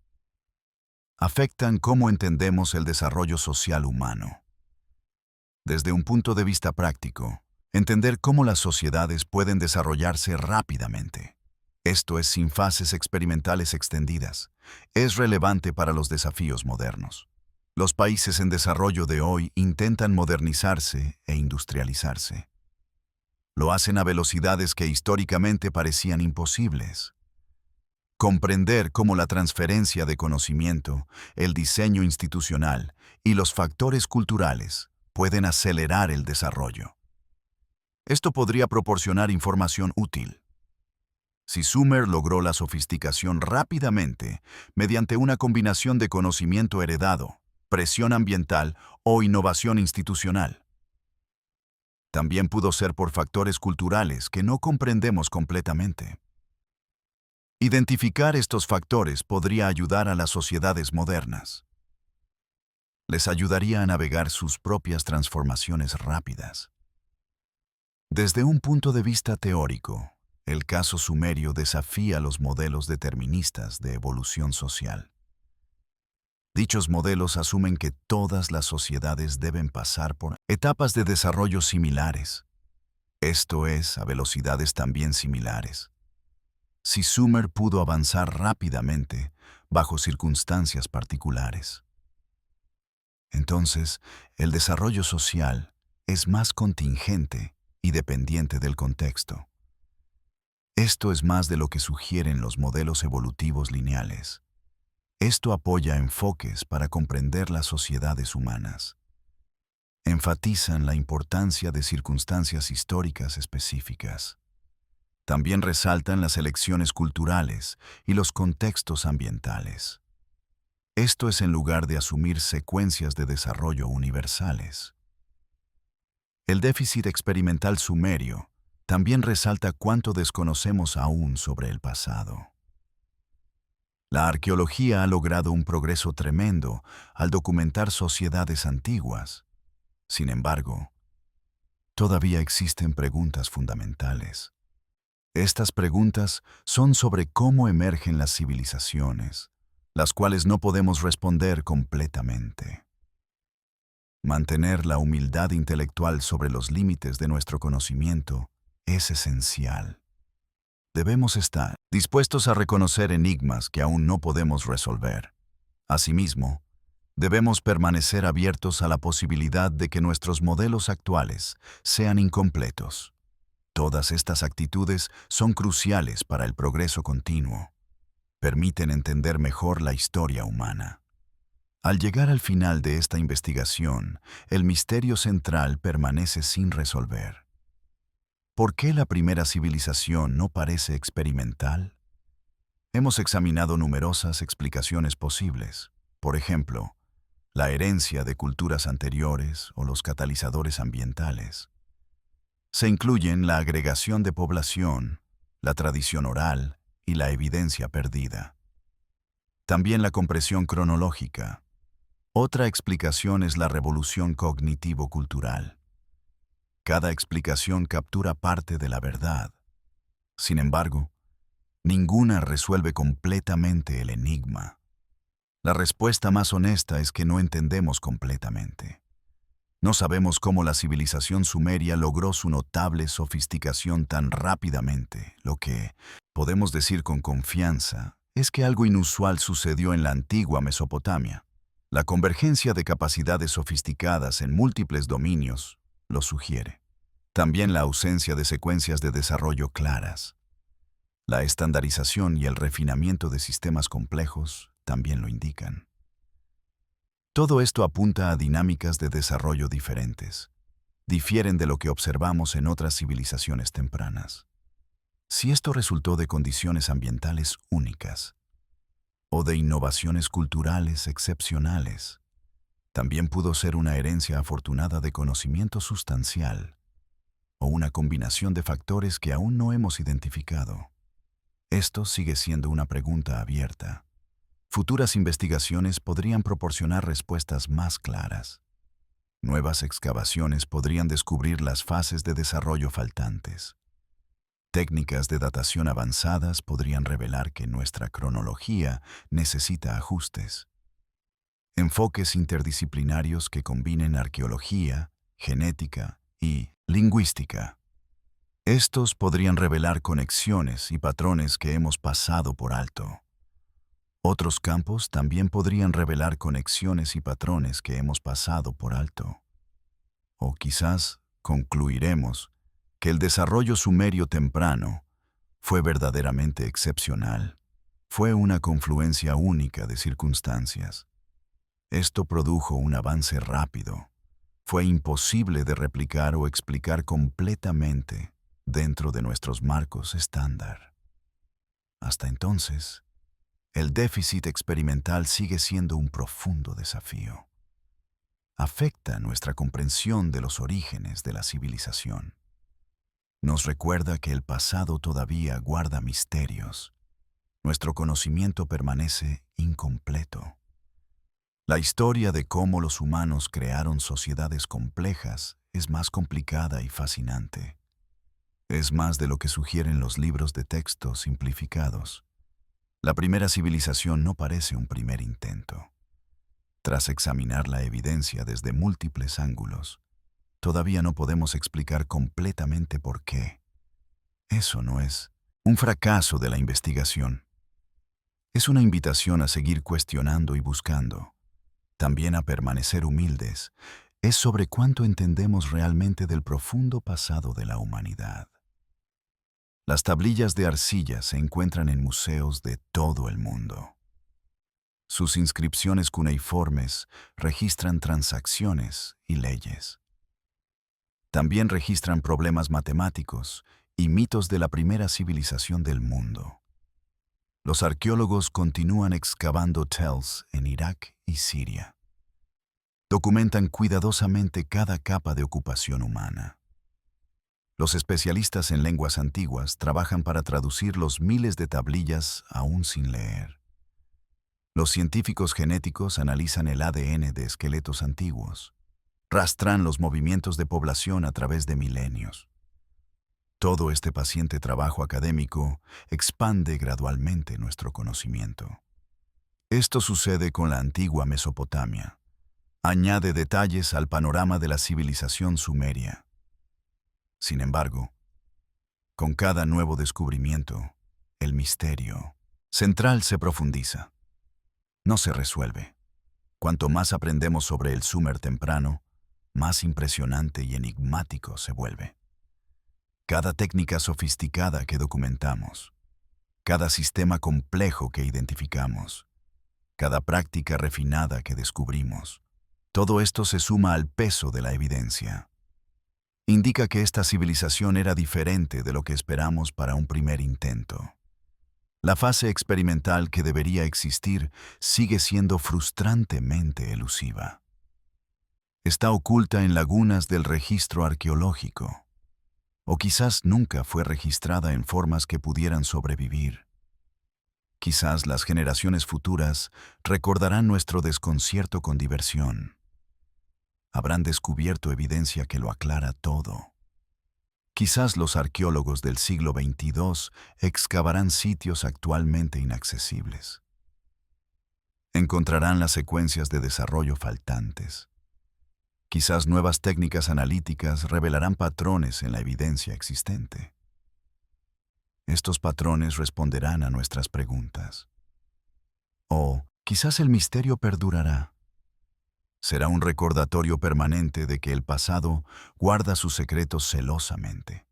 Afectan cómo entendemos el desarrollo social humano. Desde un punto de vista práctico, entender cómo las sociedades pueden desarrollarse rápidamente. Esto es sin fases experimentales extendidas. Es relevante para los desafíos modernos. Los países en desarrollo de hoy intentan modernizarse e industrializarse. Lo hacen a velocidades que históricamente parecían imposibles. Comprender cómo la transferencia de conocimiento, el diseño institucional y los factores culturales pueden acelerar el desarrollo. Esto podría proporcionar información útil. Si Sumer logró la sofisticación rápidamente mediante una combinación de conocimiento heredado, presión ambiental o innovación institucional, también pudo ser por factores culturales que no comprendemos completamente. Identificar estos factores podría ayudar a las sociedades modernas. Les ayudaría a navegar sus propias transformaciones rápidas. Desde un punto de vista teórico, el caso sumerio desafía los modelos deterministas de evolución social. Dichos modelos asumen que todas las sociedades deben pasar por etapas de desarrollo similares, esto es, a velocidades también similares. Si Sumer pudo avanzar rápidamente bajo circunstancias particulares, entonces el desarrollo social es más contingente y dependiente del contexto. Esto es más de lo que sugieren los modelos evolutivos lineales. Esto apoya enfoques para comprender las sociedades humanas. Enfatizan la importancia de circunstancias históricas específicas. También resaltan las elecciones culturales y los contextos ambientales. Esto es en lugar de asumir secuencias de desarrollo universales. El déficit experimental sumerio también resalta cuánto desconocemos aún sobre el pasado. La arqueología ha logrado un progreso tremendo al documentar sociedades antiguas. Sin embargo, todavía existen preguntas fundamentales. Estas preguntas son sobre cómo emergen las civilizaciones, las cuales no podemos responder completamente. Mantener la humildad intelectual sobre los límites de nuestro conocimiento es esencial. Debemos estar dispuestos a reconocer enigmas que aún no podemos resolver. Asimismo, debemos permanecer abiertos a la posibilidad de que nuestros modelos actuales sean incompletos. Todas estas actitudes son cruciales para el progreso continuo. Permiten entender mejor la historia humana. Al llegar al final de esta investigación, el misterio central permanece sin resolver. ¿Por qué la primera civilización no parece experimental? Hemos examinado numerosas explicaciones posibles. Por ejemplo, la herencia de culturas anteriores o los catalizadores ambientales. Se incluyen la agregación de población, la tradición oral y la evidencia perdida. También la compresión cronológica. Otra explicación es la revolución cognitivo-cultural. Cada explicación captura parte de la verdad. Sin embargo, ninguna resuelve completamente el enigma. La respuesta más honesta es que no entendemos completamente. No sabemos cómo la civilización sumeria logró su notable sofisticación tan rápidamente. Lo que podemos decir con confianza es que algo inusual sucedió en la antigua Mesopotamia. La convergencia de capacidades sofisticadas en múltiples dominios lo sugiere. También la ausencia de secuencias de desarrollo claras. La estandarización y el refinamiento de sistemas complejos también lo indican. Todo esto apunta a dinámicas de desarrollo diferentes. Difieren de lo que observamos en otras civilizaciones tempranas. Si esto resultó de condiciones ambientales únicas, o de innovaciones culturales excepcionales, también pudo ser una herencia afortunada de conocimiento sustancial, o una combinación de factores que aún no hemos identificado. Esto sigue siendo una pregunta abierta. Futuras investigaciones podrían proporcionar respuestas más claras. Nuevas excavaciones podrían descubrir las fases de desarrollo faltantes. Técnicas de datación avanzadas podrían revelar que nuestra cronología necesita ajustes. Enfoques interdisciplinarios que combinen arqueología, genética y lingüística. Estos podrían revelar conexiones y patrones que hemos pasado por alto. Otros campos también podrían revelar conexiones y patrones que hemos pasado por alto. O quizás concluiremos que el desarrollo sumerio temprano fue verdaderamente excepcional. Fue una confluencia única de circunstancias. Esto produjo un avance rápido. Fue imposible de replicar o explicar completamente dentro de nuestros marcos estándar. Hasta entonces, el déficit experimental sigue siendo un profundo desafío. Afecta nuestra comprensión de los orígenes de la civilización. Nos recuerda que el pasado todavía guarda misterios. Nuestro conocimiento permanece incompleto. La historia de cómo los humanos crearon sociedades complejas es más complicada y fascinante. Es más de lo que sugieren los libros de texto simplificados. La primera civilización no parece un primer intento. Tras examinar la evidencia desde múltiples ángulos, todavía no podemos explicar completamente por qué. Eso no es un fracaso de la investigación. Es una invitación a seguir cuestionando y buscando. También a permanecer humildes. Es sobre cuánto entendemos realmente del profundo pasado de la humanidad. Las tablillas de arcilla se encuentran en museos de todo el mundo. Sus inscripciones cuneiformes registran transacciones y leyes. También registran problemas matemáticos y mitos de la primera civilización del mundo. Los arqueólogos continúan excavando Tels en Irak y Siria. Documentan cuidadosamente cada capa de ocupación humana. Los especialistas en lenguas antiguas trabajan para traducir los miles de tablillas aún sin leer. Los científicos genéticos analizan el ADN de esqueletos antiguos. Rastran los movimientos de población a través de milenios. Todo este paciente trabajo académico expande gradualmente nuestro conocimiento. Esto sucede con la antigua Mesopotamia. Añade detalles al panorama de la civilización sumeria. Sin embargo, con cada nuevo descubrimiento, el misterio central se profundiza. No se resuelve. Cuanto más aprendemos sobre el Sumer temprano, más impresionante y enigmático se vuelve. Cada técnica sofisticada que documentamos, cada sistema complejo que identificamos, cada práctica refinada que descubrimos, todo esto se suma al peso de la evidencia. Indica que esta civilización era diferente de lo que esperamos para un primer intento. La fase experimental que debería existir sigue siendo frustrantemente elusiva. Está oculta en lagunas del registro arqueológico, o quizás nunca fue registrada en formas que pudieran sobrevivir. Quizás las generaciones futuras recordarán nuestro desconcierto con diversión. Habrán descubierto evidencia que lo aclara todo. Quizás los arqueólogos del siglo XXII excavarán sitios actualmente inaccesibles. Encontrarán las secuencias de desarrollo faltantes. Quizás nuevas técnicas analíticas revelarán patrones en la evidencia existente. Estos patrones responderán a nuestras preguntas. O quizás el misterio perdurará. Será un recordatorio permanente de que el pasado guarda sus secretos celosamente.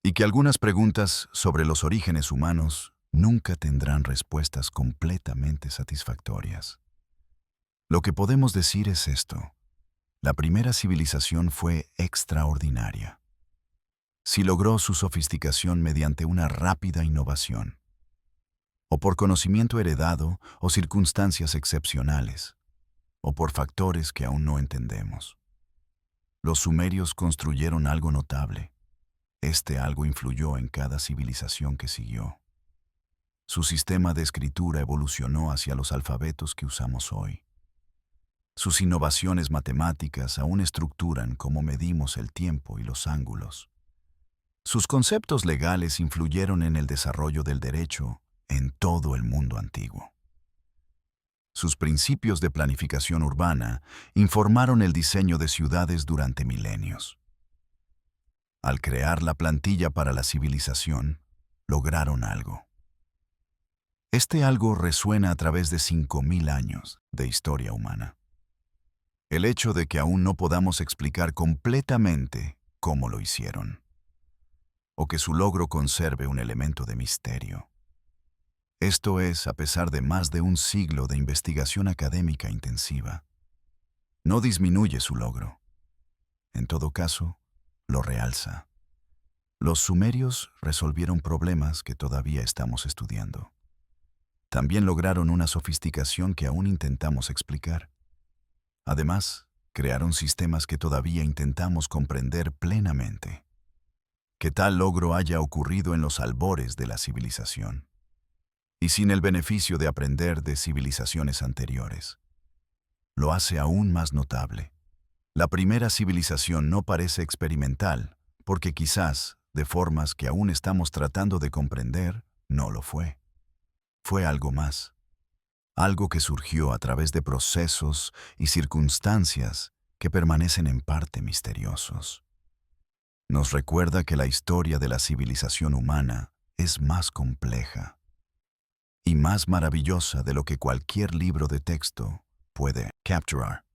Y que algunas preguntas sobre los orígenes humanos nunca tendrán respuestas completamente satisfactorias. Lo que podemos decir es esto: la primera civilización fue extraordinaria. Si logró su sofisticación mediante una rápida innovación, o por conocimiento heredado o circunstancias excepcionales, o por factores que aún no entendemos. Los sumerios construyeron algo notable. Este algo influyó en cada civilización que siguió. Su sistema de escritura evolucionó hacia los alfabetos que usamos hoy. Sus innovaciones matemáticas aún estructuran cómo medimos el tiempo y los ángulos. Sus conceptos legales influyeron en el desarrollo del derecho en todo el mundo antiguo. Sus principios de planificación urbana informaron el diseño de ciudades durante milenios. Al crear la plantilla para la civilización, lograron algo. Este algo resuena a través de 5.000 años de historia humana. El hecho de que aún no podamos explicar completamente cómo lo hicieron, o que su logro conserve un elemento de misterio. Esto es a pesar de más de un siglo de investigación académica intensiva. No disminuye su logro. En todo caso, lo realza. Los sumerios resolvieron problemas que todavía estamos estudiando. También lograron una sofisticación que aún intentamos explicar. Además, crearon sistemas que todavía intentamos comprender plenamente. Que tal logro haya ocurrido en los albores de la civilización, y sin el beneficio de aprender de civilizaciones anteriores, lo hace aún más notable. La primera civilización no parece experimental, porque quizás, de formas que aún estamos tratando de comprender, no lo fue. Fue algo más. Algo que surgió a través de procesos y circunstancias que permanecen en parte misteriosos. Nos recuerda que la historia de la civilización humana es más compleja y más maravillosa de lo que cualquier libro de texto puede capturar.